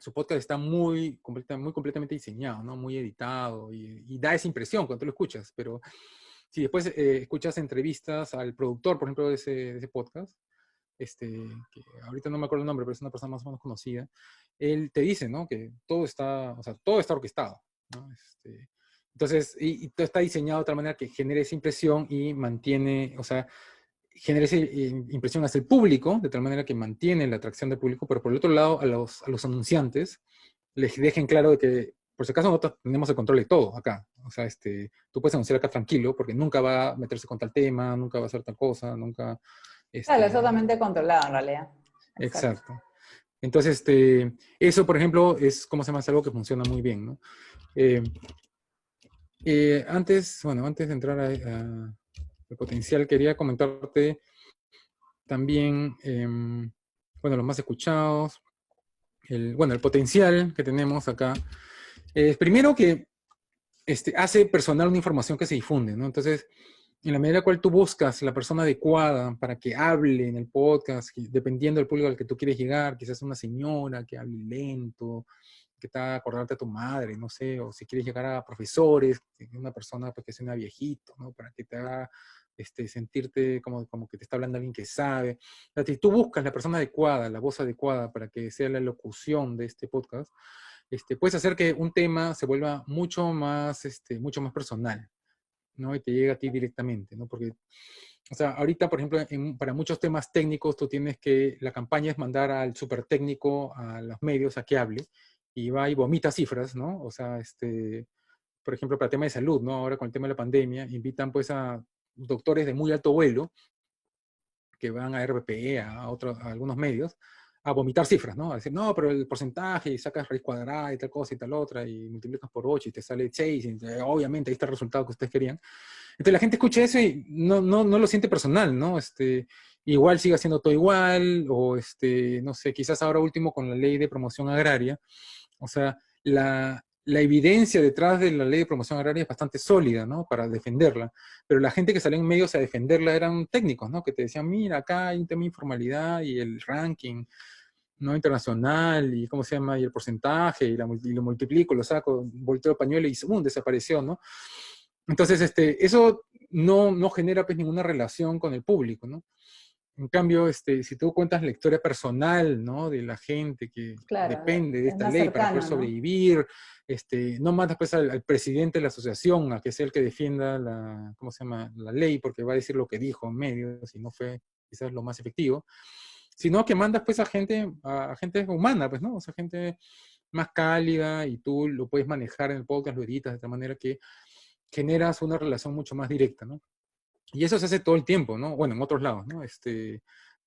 Su podcast está muy completamente diseñado, ¿no? Muy editado y da esa impresión cuando tú lo escuchas, pero si después escuchas entrevistas al productor, por ejemplo, de ese podcast, que ahorita no me acuerdo el nombre, pero es una persona más o menos conocida, él te dice, ¿no? Que todo está, o sea, todo está orquestado, ¿no? Entonces, y todo está diseñado de tal manera que genere esa impresión y mantiene, o sea, genera esa impresión hacia el público, de tal manera que mantiene la atracción del público, pero por el otro lado, a los anunciantes, les dejen claro de que, por si acaso, nosotros tenemos el control de todo acá. O sea, tú puedes anunciar acá tranquilo, porque nunca va a meterse con tal tema, nunca va a hacer tal cosa, nunca, Claro, es este, totalmente controlado en realidad. Exacto. exacto. Entonces, eso, por ejemplo, es, ¿cómo se llama? Es algo que funciona muy bien, ¿no? Eh, antes de entrar al potencial, quería comentarte también, bueno, los más escuchados, el potencial que tenemos acá. Es primero que hace personal una información que se difunde, ¿no? Entonces, en la medida en la cual tú buscas la persona adecuada para que hable en el podcast, dependiendo del público al que tú quieres llegar, quizás una señora que hable lento, que te haga acordarte a tu madre, no sé, o si quieres llegar a profesores, una persona pues, que sea una viejito, ¿no? Para que te haga sentirte como que te está hablando alguien que sabe. O sea, si tú buscas la persona adecuada, la voz adecuada para que sea la locución de este podcast, puedes hacer que un tema se vuelva mucho más personal, ¿no? Y te llega a ti directamente, ¿no? Porque, o sea, ahorita, por ejemplo, para muchos temas técnicos, la campaña es mandar al súper técnico a los medios a que hable, y va y vomita cifras, ¿no? O sea, por ejemplo, para el tema de salud, ¿no? Ahora con el tema de la pandemia, invitan pues a doctores de muy alto vuelo que van a RPE, a algunos medios, a vomitar cifras, ¿no? A decir, no, pero el porcentaje, y sacas raíz cuadrada y tal cosa y tal otra, y multiplicas por 8 y te sale 6, y obviamente ahí está el resultado que ustedes querían. Entonces la gente escucha eso y no lo siente personal, ¿no? Igual sigue haciendo todo igual, o no sé, quizás ahora último con la ley de promoción agraria, o sea, la evidencia detrás de la ley de promoción agraria es bastante sólida, ¿no? Para defenderla. Pero la gente que salió en medios a defenderla eran técnicos, ¿no? Que te decían, mira, acá hay un tema de informalidad y el ranking, ¿no? Internacional, y cómo se llama, y el porcentaje, y lo multiplico, lo saco, volteo el pañuelo y ¡pum! Desapareció, ¿no? Entonces, eso no genera pues ninguna relación con el público, ¿no? En cambio, si tú cuentas la historia personal, ¿no? De la gente que Claro, depende de es esta más ley para poder cercano, ¿no? sobrevivir, no mandas pues al presidente de la asociación a que sea el que defienda ¿cómo se llama? La ley, porque va a decir lo que dijo en medios y no fue quizás lo más efectivo, sino que mandas pues a gente humana, pues, ¿no? O sea, gente más cálida, y tú lo puedes manejar en el podcast, lo editas de tal manera que generas una relación mucho más directa, ¿no? Y eso se hace todo el tiempo, ¿no? Bueno, en otros lados, ¿no?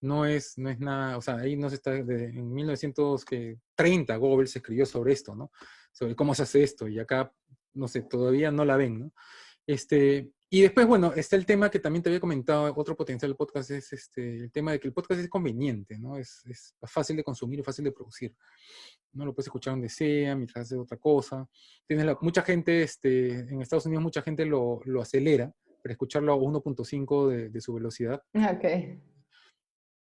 No es nada, o sea, ahí no se está, en 1930 Goebbels escribió sobre esto, ¿no? Sobre cómo se hace esto, y acá no sé, todavía no la ven, ¿no? Y después, bueno, está el tema que también te había comentado, otro potencial del podcast es el tema de que el podcast es conveniente, ¿no? Es fácil de consumir y fácil de producir. No lo puedes escuchar donde sea, mientras haces otra cosa. Mucha gente, en Estados Unidos mucha gente lo acelera para escucharlo a 1.5 de su velocidad. Ok.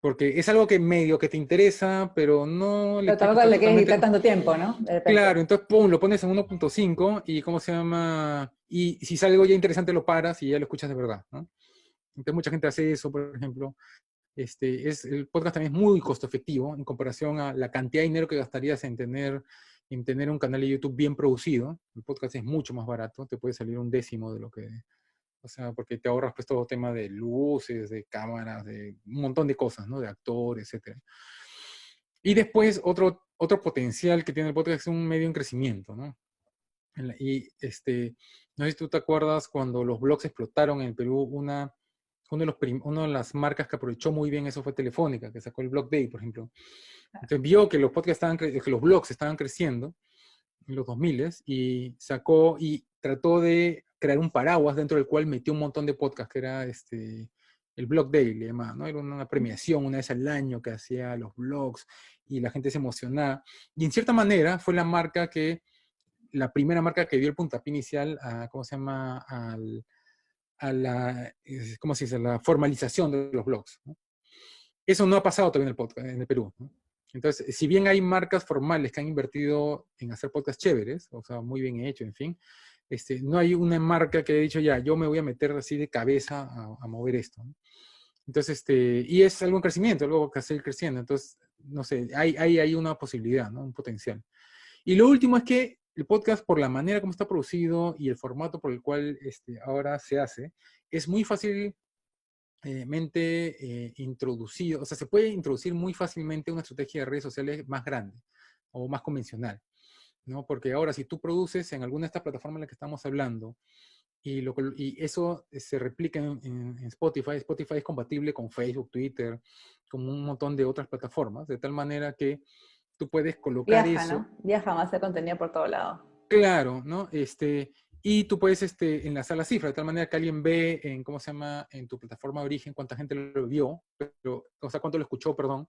Porque es algo que medio que te interesa, pero no le Pero quieres tampoco quitar le quieres totalmente. quitar tanto tiempo, ¿no? De repente. Claro, entonces, pum, lo pones en 1.5 y ¿cómo se llama? Y si sale algo ya interesante lo paras y ya lo escuchas de verdad, ¿no? Entonces mucha gente hace eso, por ejemplo. El podcast también es muy costo efectivo en comparación a la cantidad de dinero que gastarías en tener un canal de YouTube bien producido. El podcast es mucho más barato, te puede salir un décimo de lo que, o sea, porque te ahorras pues todo tema de luces, de cámaras, de un montón de cosas, ¿no? De actores, etcétera. Y después otro potencial que tiene el podcast es un medio en crecimiento, ¿no? No sé si tú te acuerdas cuando los blogs explotaron en el Perú, una de las marcas que aprovechó muy bien eso fue Telefónica, que sacó el Blog Day, por ejemplo. Entonces vio que los podcasts que los blogs estaban creciendo en los 2000 y sacó y trató de crear un paraguas dentro del cual metió un montón de podcasts, que era el Blog Day, le llamaba, ¿no? Era una premiación una vez al año que hacía los blogs y la gente se emocionaba. Y en cierta manera fue la primera marca que dio el puntapié inicial a, ¿cómo se llama? A la, ¿cómo se dice? La formalización de los blogs, ¿no? Eso no ha pasado todavía en el podcast, en el Perú, ¿no? Entonces, si bien hay marcas formales que han invertido en hacer podcasts chéveres, o sea, muy bien hecho, en fin, no hay una marca que haya dicho, ya, yo me voy a meter así de cabeza a mover esto, ¿no? Entonces, y es algo en crecimiento, algo que seguir creciendo. Entonces, no sé, hay una posibilidad, ¿no? Un potencial. Y lo último es que el podcast, por la manera como está producido y el formato por el cual ahora se hace, es muy fácilmente introducido, o sea, se puede introducir muy fácilmente una estrategia de redes sociales más grande o más convencional, ¿no? Porque ahora si tú produces en alguna de estas plataformas en las que estamos hablando y eso se replica en Spotify, Spotify es compatible con Facebook, Twitter, con un montón de otras plataformas, de tal manera que tú puedes colocar Viaja, eso. ¿no? Viaja más de contenido por todo lado. Claro, ¿no? Y tú puedes enlazar la cifra de tal manera que alguien ve ¿cómo se llama? En tu plataforma de origen cuánta gente lo vio, o sea, cuánto lo escuchó, perdón,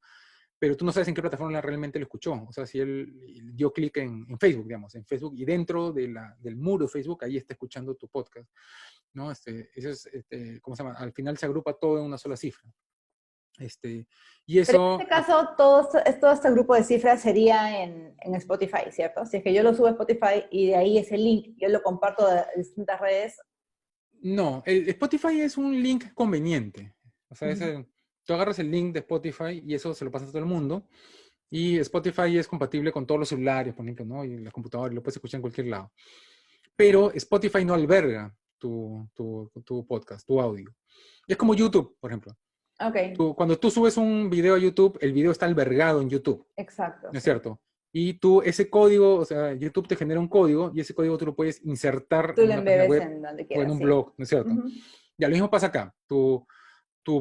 pero tú no sabes en qué plataforma realmente lo escuchó. O sea, si él dio clic en Facebook, digamos, en Facebook, y dentro del muro de Facebook, ahí está escuchando tu podcast, ¿no? Eso es, ¿cómo se llama? Al final se agrupa todo en una sola cifra. Y Pero en este eso, caso, todo este grupo de cifras sería en Spotify, ¿cierto? Si es que yo lo subo a Spotify y de ahí ese link, yo lo comparto de distintas redes. no, el Spotify es un link conveniente. O sea, Ujú. tú agarras el link de Spotify y eso se lo pasas a todo el mundo. Y Spotify es compatible con todos los celulares, por ejemplo, ¿no? Y las computadoras, lo puedes escuchar en cualquier lado. Pero Spotify no alberga tu podcast, tu audio. Es como YouTube, por ejemplo. Ok, Cuando tú subes un video a YouTube, el video está albergado en YouTube, exacto, ¿no es sí. cierto? Y tú, ese código, o sea, YouTube te genera un código y ese código tú lo puedes insertar Tú en lo una página embebes web en donde o en quieras, un sí. blog, ¿no es cierto? Ujú. Ya lo mismo pasa acá. Tu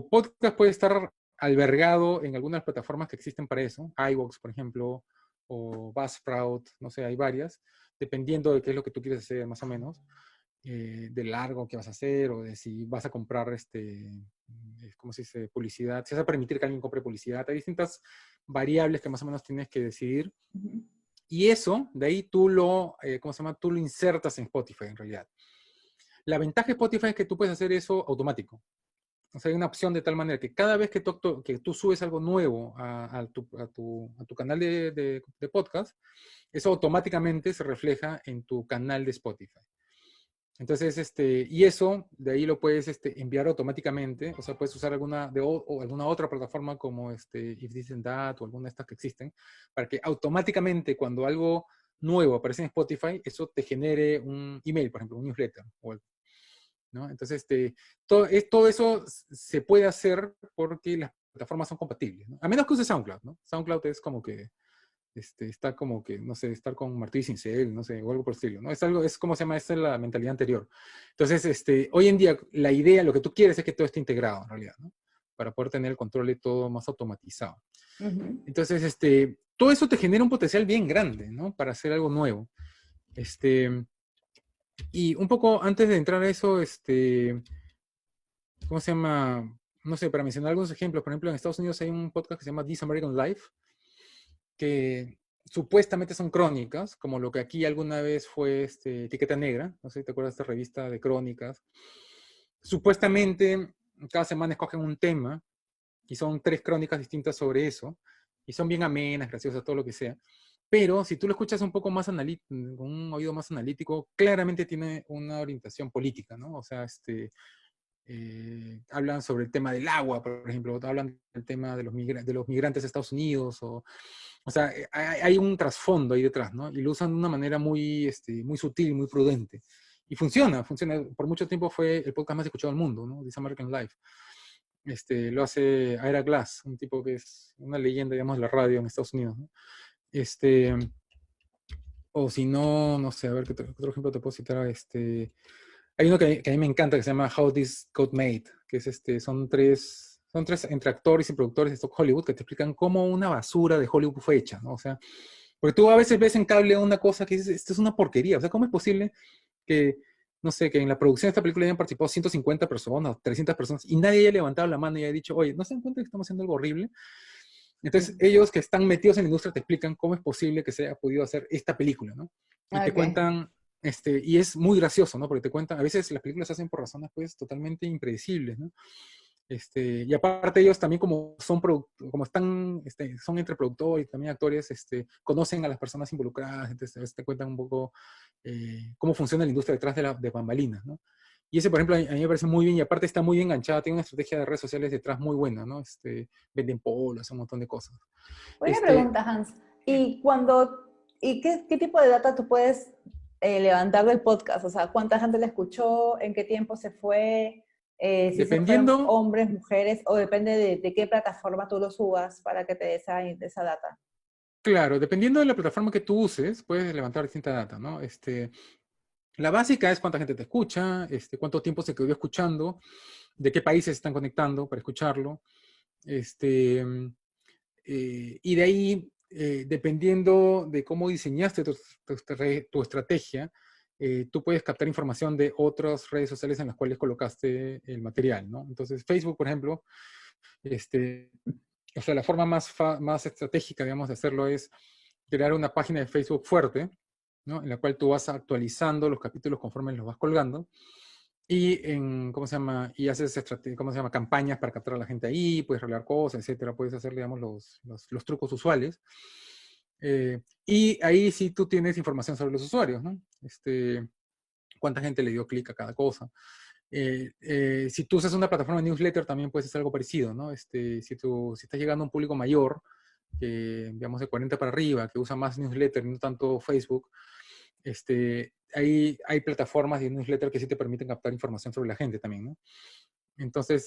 podcast puede estar albergado en algunas plataformas que existen para eso, iVoox, por ejemplo, o Buzzsprout, no sé, hay varias, dependiendo de qué es lo que tú quieres hacer, más o menos, de largo que vas a hacer, o de si vas a comprar, ¿cómo se dice? Publicidad, si vas a permitir que alguien compre publicidad, hay distintas variables que más o menos tienes que decidir, Ujú. y eso, de ahí ¿cómo se llama? Tú lo insertas en Spotify, en realidad. La ventaja de Spotify es que tú puedes hacer eso automático. O sea, hay una opción de tal manera que cada vez que tú subes algo nuevo a tu canal de podcast, eso automáticamente se refleja en tu canal de Spotify. Entonces, y eso, de ahí lo puedes enviar automáticamente, o sea, puedes usar o alguna otra plataforma como If This and That o alguna de estas que existen, para que automáticamente cuando algo nuevo aparece en Spotify, eso te genere un email, por ejemplo, un newsletter o algo, ¿no? Entonces, todo eso se puede hacer porque las plataformas son compatibles, ¿no? A menos que uses SoundCloud, ¿no? SoundCloud es como que, está como que, no sé, estar con martillo y cincel, no sé, o algo por el estilo, ¿no? Es como se llama, esta es la mentalidad anterior. Entonces, hoy en día, la idea, lo que tú quieres es que todo esté integrado, en realidad, ¿no? Para poder tener el control de todo más automatizado. Ujú. Entonces, todo eso te genera un potencial bien grande, ¿no? Para hacer algo nuevo. Este, Y un poco antes de entrar a eso, ¿cómo se llama? No sé, para mencionar algunos ejemplos, por ejemplo, en Estados Unidos hay un podcast que se llama This American Life, que supuestamente son crónicas, como lo que aquí alguna vez fue Etiqueta Negra, no sé si te acuerdas de esta revista de crónicas. Supuestamente cada semana escogen un tema y son 3 crónicas distintas sobre eso, y son bien amenas, graciosas, todo lo que sea. Pero si tú lo escuchas un poco más con un oído más analítico, claramente tiene una orientación política, ¿no? O sea, hablan sobre el tema del agua, por ejemplo, hablan del tema de de los migrantes a Estados Unidos, o sea, hay un trasfondo ahí detrás, ¿no? Y lo usan de una manera muy sutil, muy prudente. Y funciona. Por mucho tiempo fue el podcast más escuchado del mundo, ¿no? This American Life. Lo hace Ira Glass, un tipo que es una leyenda, digamos, de la radio en Estados Unidos, ¿no? Este, o si no, no sé, a ver, ¿qué otro ejemplo te puedo citar? Hay uno que a mí me encanta que se llama How This Got Made, que es son tres entre actores y productores de Stock Hollywood que te explican cómo una basura de Hollywood fue hecha, ¿no? O sea, porque tú a veces ves en cable una cosa que dices, esto es una porquería, o sea, ¿cómo es posible que, no sé, que en la producción de esta película hayan participado 150 personas, 300 personas, y nadie haya levantado la mano y haya dicho, oye, ¿no se dan cuenta que estamos haciendo algo horrible? Entonces, ellos que están metidos en la industria te explican cómo es posible que se haya podido hacer esta película, ¿no? Y te Okay. cuentan, y es muy gracioso, ¿no? Porque te cuentan, a veces las películas se hacen por razones, pues, totalmente impredecibles, ¿no? Y aparte ellos también como están, son entre productores y también actores, conocen a las personas involucradas, entonces te cuentan un poco cómo funciona la industria detrás de bambalinas, ¿no? Y ese, por ejemplo, a mí me parece muy bien, y aparte está muy bien enganchada, tiene una estrategia de redes sociales detrás muy buena, ¿no? Venden polos, un montón de cosas. Buena Este, pregunta, Hans. ¿Y qué tipo de data tú puedes levantar del podcast? O sea, ¿cuánta gente le escuchó? ¿En qué tiempo se fue? Si se fueron dependiendo, hombres, mujeres, o depende de qué plataforma tú lo subas para que te dé esa data. claro, dependiendo de la plataforma que tú uses, puedes levantar distinta data, ¿no? La básica es cuánta gente te escucha, cuánto tiempo se quedó escuchando, de qué países están conectando para escucharlo. Este, y de ahí, dependiendo de cómo diseñaste tu estrategia, tú puedes captar información de otras redes sociales en las cuales colocaste el material, ¿no? Entonces, Facebook, por ejemplo, este, o sea, la forma más estratégica, digamos, de hacerlo es crear una página de Facebook fuerte, ¿no? En la cual tú vas actualizando los capítulos conforme los vas colgando ¿cómo se llama? Y haces ¿cómo se llama? Campañas para captar a la gente ahí, puedes arreglar cosas, etcétera, puedes hacer, digamos, los trucos usuales. Y ahí sí tú tienes información sobre los usuarios, ¿no? Cuánta gente le dio clic a cada cosa. Si tú usas una plataforma de newsletter, también puedes hacer algo parecido, ¿no? Si estás llegando a un público mayor, digamos de 40 para arriba, que usa más newsletter y no tanto Facebook, hay plataformas de newsletter que sí te permiten captar información sobre la gente también, ¿no? Entonces,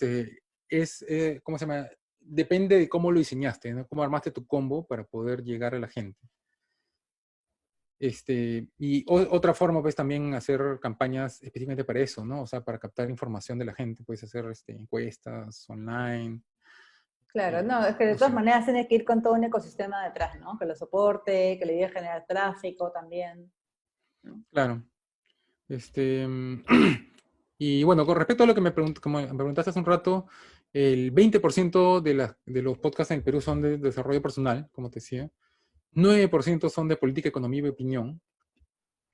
¿cómo se llama? Depende de cómo lo diseñaste, ¿no? Cómo armaste tu combo para poder llegar a la gente. Otra forma, pues, también hacer campañas específicamente para eso, ¿no? O sea, para captar información de la gente, puedes hacer encuestas online, Claro, no, es que de no todas sé. maneras tiene que ir con todo un ecosistema detrás, ¿no? Que lo soporte, que le ayude a generar tráfico también, ¿no? Claro. Este, y bueno, con respecto a lo que como me preguntaste hace un rato, el 20% de los podcasts en el Perú son de desarrollo personal, como te decía. 9% son de política, economía y opinión.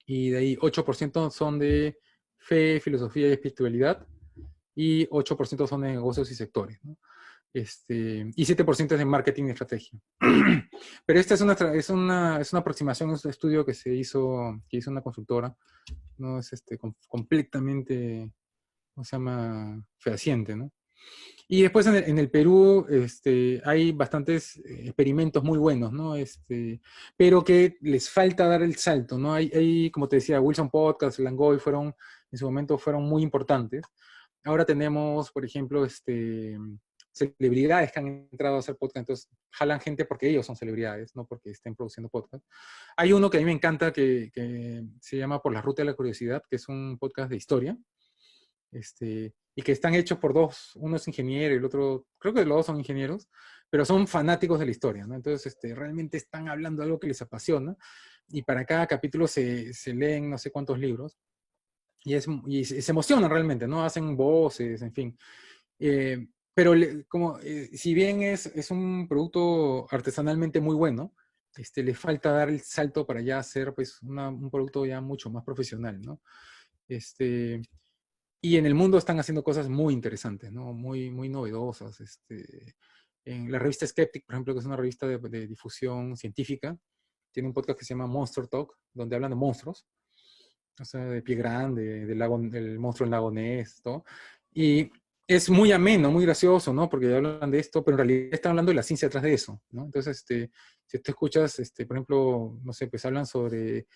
Y de ahí 8% son de fe, filosofía y espiritualidad. Y 8% son de negocios y sectores, ¿no? Y 7% es de marketing y estrategia. Pero esta es una aproximación, es un estudio que hizo una consultora, no es completamente, ¿cómo se llama? Fehaciente, ¿no? Y después en el Perú hay bastantes experimentos muy buenos, ¿no? Pero que les falta dar el salto, ¿no? Como te decía, Wilson Podcast, Langoy en su momento fueron muy importantes. Ahora tenemos, por ejemplo, celebridades que han entrado a hacer podcast, entonces jalan gente porque ellos son celebridades, no porque estén produciendo podcast. Hay uno que a mí me encanta que se llama Por la Ruta de la Curiosidad, que es un podcast de historia, y que están hechos por dos, uno es ingeniero y el otro, creo que los dos son ingenieros, pero son fanáticos de la historia, ¿no? Entonces, realmente están hablando de algo que les apasiona, y para cada capítulo se leen no sé cuántos libros, y se emocionan realmente, ¿no? Hacen voces, en fin. Pero si bien es un producto artesanalmente muy bueno, le falta dar el salto para ya hacer pues, un producto ya mucho más profesional, ¿no? Este, y en el mundo están haciendo cosas muy interesantes, ¿no? Muy, muy novedosas. En la revista Skeptic, por ejemplo, que es una revista de difusión científica, tiene un podcast que se llama Monster Talk, donde hablan de monstruos, o sea, de Pie Grande, del monstruo del lago Ness, todo. Y es muy ameno, muy gracioso, ¿no? Porque hablan de esto, pero en realidad están hablando de la ciencia detrás de eso, ¿no? Entonces, si te escuchas, por ejemplo, no sé, pues hablan sobre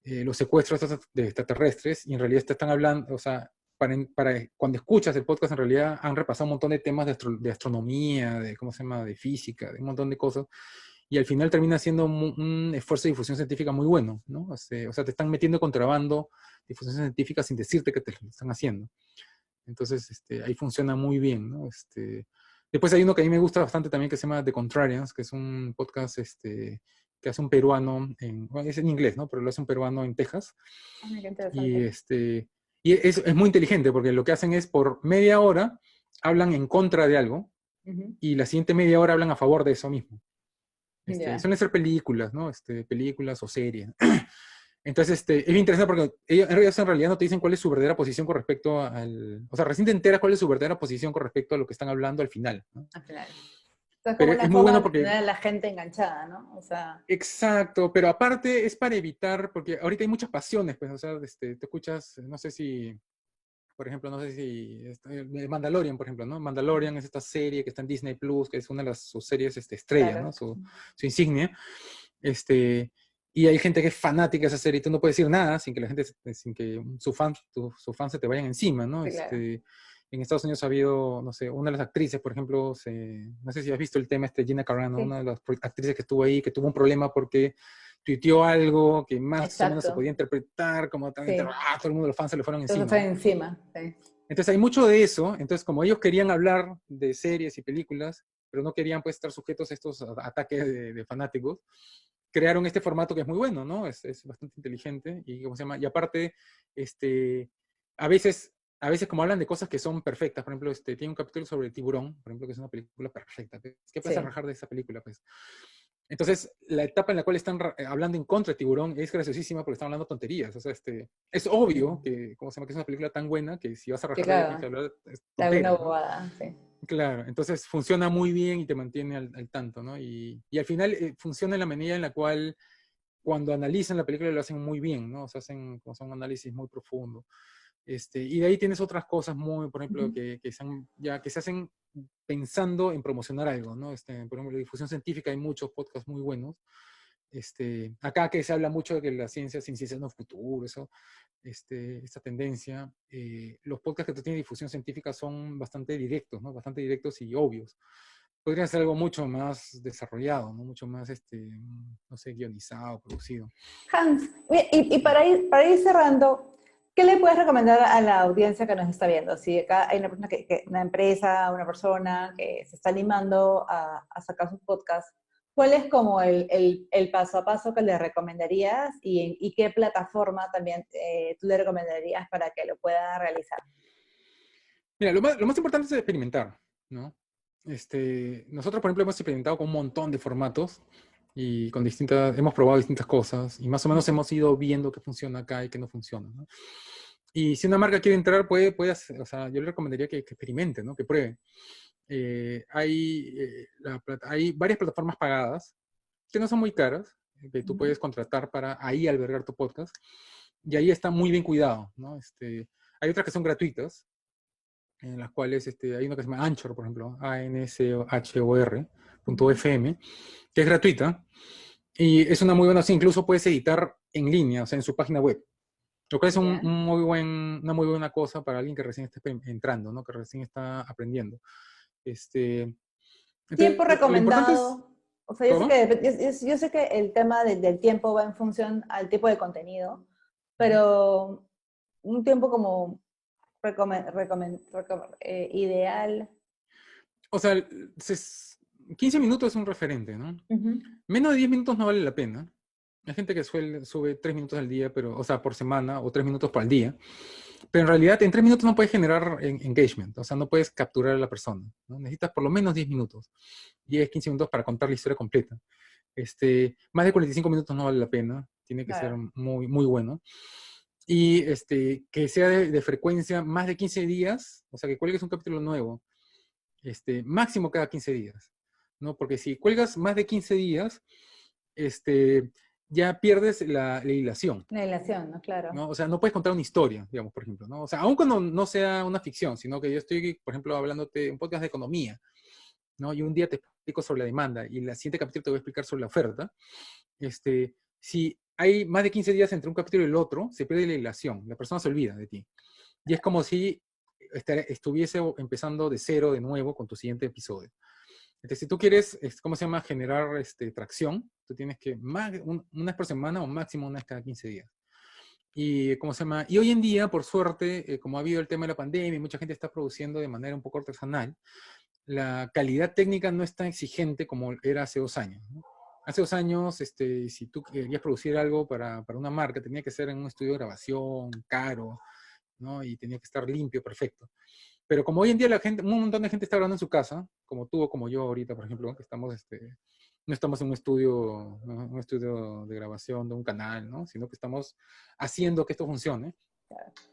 los secuestros de extraterrestres y en realidad te están hablando, o sea, cuando escuchas el podcast en realidad han repasado un montón de temas de astronomía, de, ¿cómo se llama?, de física, de un montón de cosas, y al final termina siendo un esfuerzo de difusión científica muy bueno, ¿no? O sea, te están metiendo contrabando, difusión científica sin decirte que te lo están haciendo. Entonces, ahí funciona muy bien, ¿no? Después hay uno que a mí me gusta bastante también que se llama The Contrarians, que es un podcast que hace un peruano, bueno, es en inglés, ¿no? Pero lo hace un peruano en Texas. Ah, qué interesante. Y es muy inteligente porque lo que hacen es por media hora hablan en contra de algo y la siguiente media hora hablan a favor de eso mismo. Ya. Suelen ser películas, ¿no? Películas o series. Entonces, es bien interesante porque ellos en realidad no te dicen cuál es su verdadera posición con respecto al... O sea, recién te enteras cuál es su verdadera posición con respecto a lo que están hablando al final, ¿no? Al final. Es como Pero una es muy forma bueno de tener porque... a la gente enganchada, ¿no? O sea, Exacto, pero aparte es para evitar, porque ahorita hay muchas pasiones, pues, o sea, te escuchas, no sé si, por ejemplo, no sé si, Mandalorian, por ejemplo, ¿no? Mandalorian es esta serie que está en Disney Plus, que es una de sus series estrellas, claro. ¿no? Su insignia. Y hay gente que es fanática de esa serie y tú no puedes decir nada sin que la gente, sin que su fan se te vayan encima, ¿no? Sí, claro. En Estados Unidos ha habido, no sé, una de las actrices, por ejemplo, no sé si has visto el tema Gina Carano, Sí, una de las actrices que estuvo ahí, que tuvo un problema porque tuiteó algo que más o menos se exacto. podía interpretar como también, Sí. todo el mundo, los fans se le fueron Entonces encima, fue ¿no? encima. Sí. Entonces hay mucho de eso, entonces como ellos querían hablar de series y películas, pero no querían pues estar sujetos a estos ataques de fanáticos, crearon este formato que es muy bueno, ¿no? Es bastante inteligente y, ¿cómo se llama? Y aparte, a veces, a veces como hablan de cosas que son perfectas, por ejemplo, tiene un capítulo sobre Tiburón, por ejemplo, que es una película perfecta. ¿Qué puedes Sí. arrancar de esa película? Pues entonces, la etapa en la cual están hablando en contra de Tiburón es graciosísima porque están hablando tonterías. O sea, es obvio que, ¿cómo se llama? Que es una película tan buena que si vas a Que rajar de ella tienes que claro, hablar alguna tonteras, ¿no? bobada, sí. Claro, entonces funciona muy bien y te mantiene al tanto, ¿no? Y al final funciona en la medida en la cual cuando analizan la película lo hacen muy bien, ¿no? O sea, hacen como son un análisis muy profundo. Y de ahí tienes otras cosas muy, por ejemplo, Ujú. que se hacen pensando en promocionar algo, ¿no? Por ejemplo, la difusión científica hay muchos podcasts muy buenos. Acá que se habla mucho de que la ciencia sin ciencia no es futuro, eso, esta tendencia, los podcasts que tienen difusión científica son bastante directos, ¿no? Bastante directos y obvios. Podría ser algo mucho más desarrollado, ¿no? Mucho más, no sé, guionizado, producido. Hans, y Sí. para ir cerrando, ¿qué le puedes recomendar a la audiencia que nos está viendo? Si acá hay una persona una empresa, una persona que se está animando a sacar sus podcasts, ¿cuál es como el paso a paso que le recomendarías y qué plataforma también tú le recomendarías para que lo pueda realizar? Mira, lo más importante es experimentar, ¿no? Nosotros, por ejemplo, hemos experimentado con un montón de formatos y hemos probado distintas cosas y más o menos hemos ido viendo qué funciona acá y qué no funciona, ¿no? Y si una marca quiere entrar, puede hacer, o sea, yo le recomendaría que experimente, ¿no? Que pruebe. Hay varias plataformas pagadas que no son muy caras, que tú puedes contratar para ahí albergar tu podcast y ahí está muy bien cuidado, ¿no? Hay otras que son gratuitas, en las cuales hay una que se llama Anchor, por ejemplo, anchor.fm, que es gratuita y es una muy buena opción. Incluso puedes editar en línea, o sea, en su página web, lo cual es Ya. una muy buena cosa para alguien que recién está entrando, ¿no? Que recién está aprendiendo. Este, Tiempo entonces, lo importante es, recomendado. O sea, yo sé ¿cómo? que, yo sé que el tema del tiempo va en función al tipo de contenido, Ujú. pero un tiempo como ideal. O sea, 15 minutos es un referente, ¿no? Ujú. Menos de 10 minutos no vale la pena. Hay gente que sube 3 minutos al día, pero, o sea, por semana, o 3 minutos por día. Pero en realidad, en 3 minutos no puedes generar engagement, o sea, no puedes capturar a la persona, ¿no? Necesitas por lo menos 10 minutos, 10, 15 minutos para contar la historia completa. Más de 45 minutos no vale la pena, tiene que ser Claro. muy, muy bueno. Y que sea de frecuencia más de 15 días, o sea, que cuelgues un capítulo nuevo, máximo cada 15 días, ¿no? Porque si cuelgas más de 15 días, este, ya pierdes la hilación, Una ilación, ¿no? Claro. ¿no? O sea, no puedes contar una historia, digamos, por ejemplo, ¿no? O sea, aun cuando no sea una ficción, sino que yo estoy, por ejemplo, hablándote un podcast de economía, ¿no? Y un día te explico sobre la demanda y en el siguiente capítulo te voy a explicar sobre la oferta. Si hay más de 15 días entre un capítulo y el otro, se pierde la hilación, la persona se olvida de ti. Y es como si estuviese empezando de cero de nuevo con tu siguiente episodio. Entonces, si tú quieres, ¿cómo se llama? Generar tracción, tú tienes que una vez por semana o máximo una vez cada 15 días. Y, ¿cómo se llama? Y hoy en día, por suerte, como ha habido el tema de la pandemia y mucha gente está produciendo de manera un poco artesanal, la calidad técnica no es tan exigente como era hace 2 años, ¿no? Hace 2 años, si tú querías producir algo para una marca, tenía que ser en un estudio de grabación caro, ¿no? Y tenía que estar limpio, perfecto. Pero como hoy en día la gente, un montón de gente está grabando en su casa, como tú o como yo ahorita, por ejemplo, que estamos, no estamos en un estudio, ¿no? Un estudio de grabación de un canal, ¿no? Sino que estamos haciendo que esto funcione.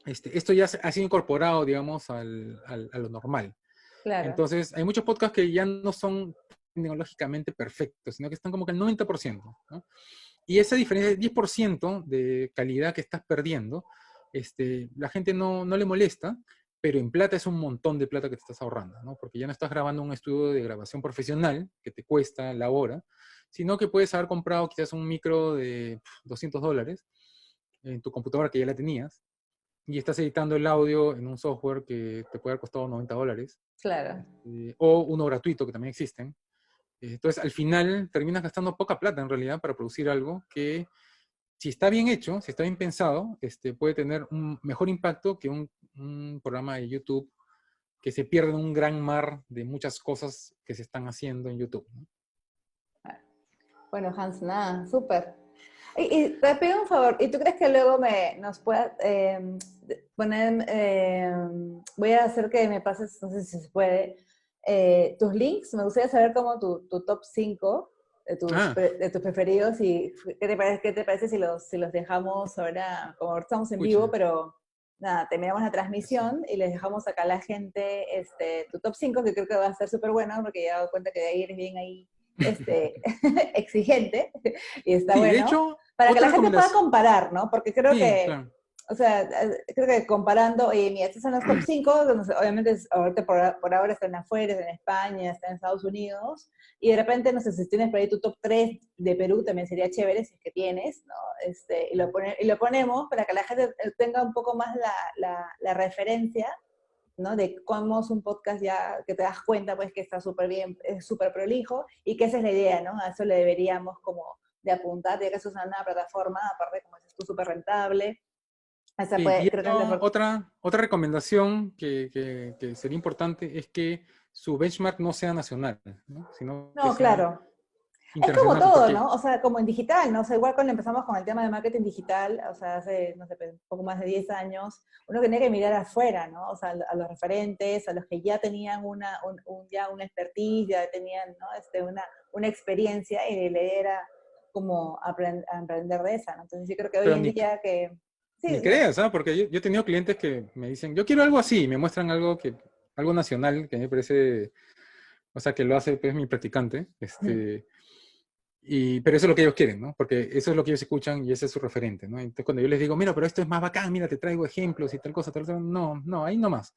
Esto ya ha sido incorporado, digamos, a lo normal. Claro. Entonces, hay muchos podcasts que ya no son tecnológicamente perfectos, sino que están como que al 90%, ¿no? Y esa diferencia de 10% de calidad que estás perdiendo, la gente no le molesta, pero en plata es un montón de plata que te estás ahorrando, ¿no? Porque ya no estás grabando un estudio de grabación profesional que te cuesta la hora, sino que puedes haber comprado quizás un micro de $200 en tu computadora que ya la tenías, y estás editando el audio en un software que te puede haber costado $90, Claro. o uno gratuito que también existen. Entonces, al final terminas gastando poca plata en realidad para producir algo que, si está bien hecho, si está bien pensado, puede tener un mejor impacto que un programa de YouTube que se pierde en un gran mar de muchas cosas que se están haciendo en YouTube, ¿no? Bueno, Hans, nada, súper. Y te pido un favor, ¿y tú crees que luego nos puedas poner, voy a hacer que me pases, no sé si se puede, tus links? Me gustaría saber como tu top 5 Ah, de tus preferidos y qué te parece si los dejamos ahora, como ahora estamos en vivo, escucha, pero nada, terminamos la eso. transmisión y les dejamos acá a la gente tu top 5 que creo que va a ser súper bueno porque ya he dado cuenta que de ahí eres bien ahí exigente y está Sí, de bueno, hecho, para que otra la gente pueda recomendación. comparar, ¿no? Porque creo Sí, que, claro. o sea, creo que comparando, oye, mira, estos son los top 5, obviamente ahorita por ahora están afuera, están en España, están en Estados Unidos, y de repente, no sé, si tienes por ahí tu top 3 de Perú, también sería chévere, si es que tienes, ¿no? Y lo ponemos para que la gente tenga un poco más la referencia, ¿no? De cómo es un podcast ya que te das cuenta, pues, que está súper bien, es súper prolijo, y que esa es la idea, ¿no? A eso le deberíamos como de apuntar, ya que eso es una plataforma, aparte, como dices tú, súper rentable. Esa Sí, y creo que es otra recomendación que sería importante es que su benchmark no sea nacional, ¿no? Sino que No, sea claro. Es como internacional, todo, porque ¿no? O sea, como en digital, ¿no? O sea, igual cuando empezamos con el tema de marketing digital, o sea, hace, no sé, un poco más de 10 años, uno tenía que mirar afuera, ¿no? O sea, a los referentes, a los que ya tenían ya una expertise, ya tenían, ¿no? Una experiencia, y la idea era como aprender de esa, ¿no? Entonces yo creo que hoy pero en ni, día que... Sí, ni dime. creas, ¿ah? Porque yo he tenido clientes que me dicen, yo quiero algo así, y me muestran algo nacional que me parece, o sea, que lo hace pues mi practicante, pero eso es lo que ellos quieren, ¿no? Porque eso es lo que ellos escuchan y ese es su referente, ¿no? Entonces cuando yo les digo, mira, pero esto es más bacán, mira, te traigo ejemplos y tal cosa, no, no, ahí no más.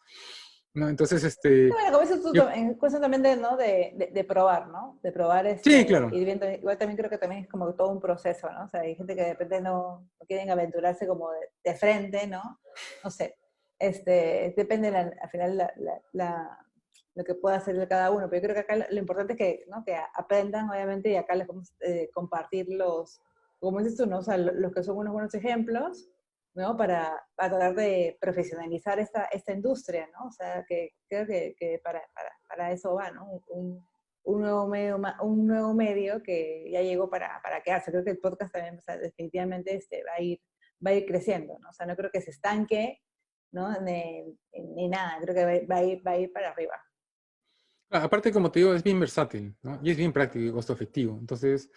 ¿No? Entonces, Bueno, como dices tú, yo, en cuestión también de, ¿no? de probar, ¿no? De probar sí, claro. y viendo, igual también creo que también es como todo un proceso, ¿no? O sea, hay gente que de repente no quieren aventurarse como de frente, ¿no? No sé. Depende al final lo que pueda hacer de cada uno, pero yo creo que acá lo importante es que, ¿no? Que aprendan, obviamente, y acá les vamos a compartir como dices tú, ¿no? O sea, los que son unos buenos ejemplos, ¿no? Para tratar de profesionalizar esta industria, ¿no? O sea, que creo que para eso va, ¿no? un nuevo medio que ya llegó para quedarse. Creo que el podcast también, o sea, definitivamente va a ir creciendo, ¿no? O sea, no creo que se estanque, ¿no? Ni nada, creo que va a ir para arriba. Aparte, como te digo, es bien versátil, ¿no? Y es bien práctico y costo efectivo. Entonces,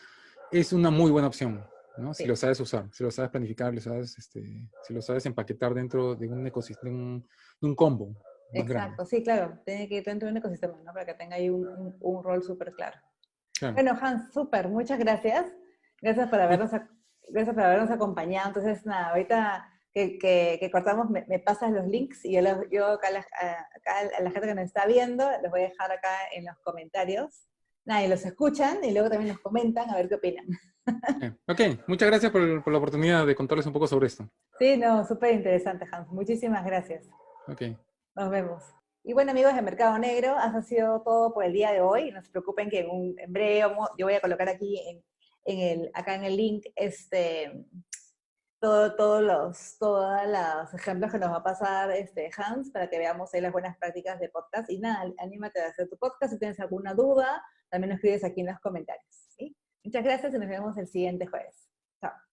es una muy buena opción, ¿no? Si Sí. lo sabes usar, si lo sabes planificar, si lo sabes empaquetar dentro de un ecosistema, de un combo más grande. Exacto, sí, claro, tiene que ir dentro de un ecosistema, ¿no? Para que tenga ahí un rol súper claro. Claro. Bueno, Hans, súper, muchas gracias. Gracias por Mu- gracias por habernos acompañado. Entonces, nada, ahorita que cortamos, me pasas los links y yo acá, acá a la gente que nos está viendo, los voy a dejar acá en los comentarios. Nada, y los escuchan y luego también nos comentan a ver qué opinan. Ok, muchas gracias por la oportunidad de contarles un poco sobre esto. Sí, no, súper interesante, Hans. Muchísimas gracias. Ok, Nos vemos. Y bueno, amigos de Mercado Negro, eso ha sido todo por el día de hoy. No se preocupen que en breve yo voy a colocar aquí acá en el link todos los ejemplos que nos va a pasar Hans para que veamos ahí las buenas prácticas de podcast. Y nada, anímate a hacer tu podcast. Si tienes alguna duda, también nos escribes aquí en los comentarios. ¿Sí? Muchas gracias y nos vemos el siguiente jueves. Chao.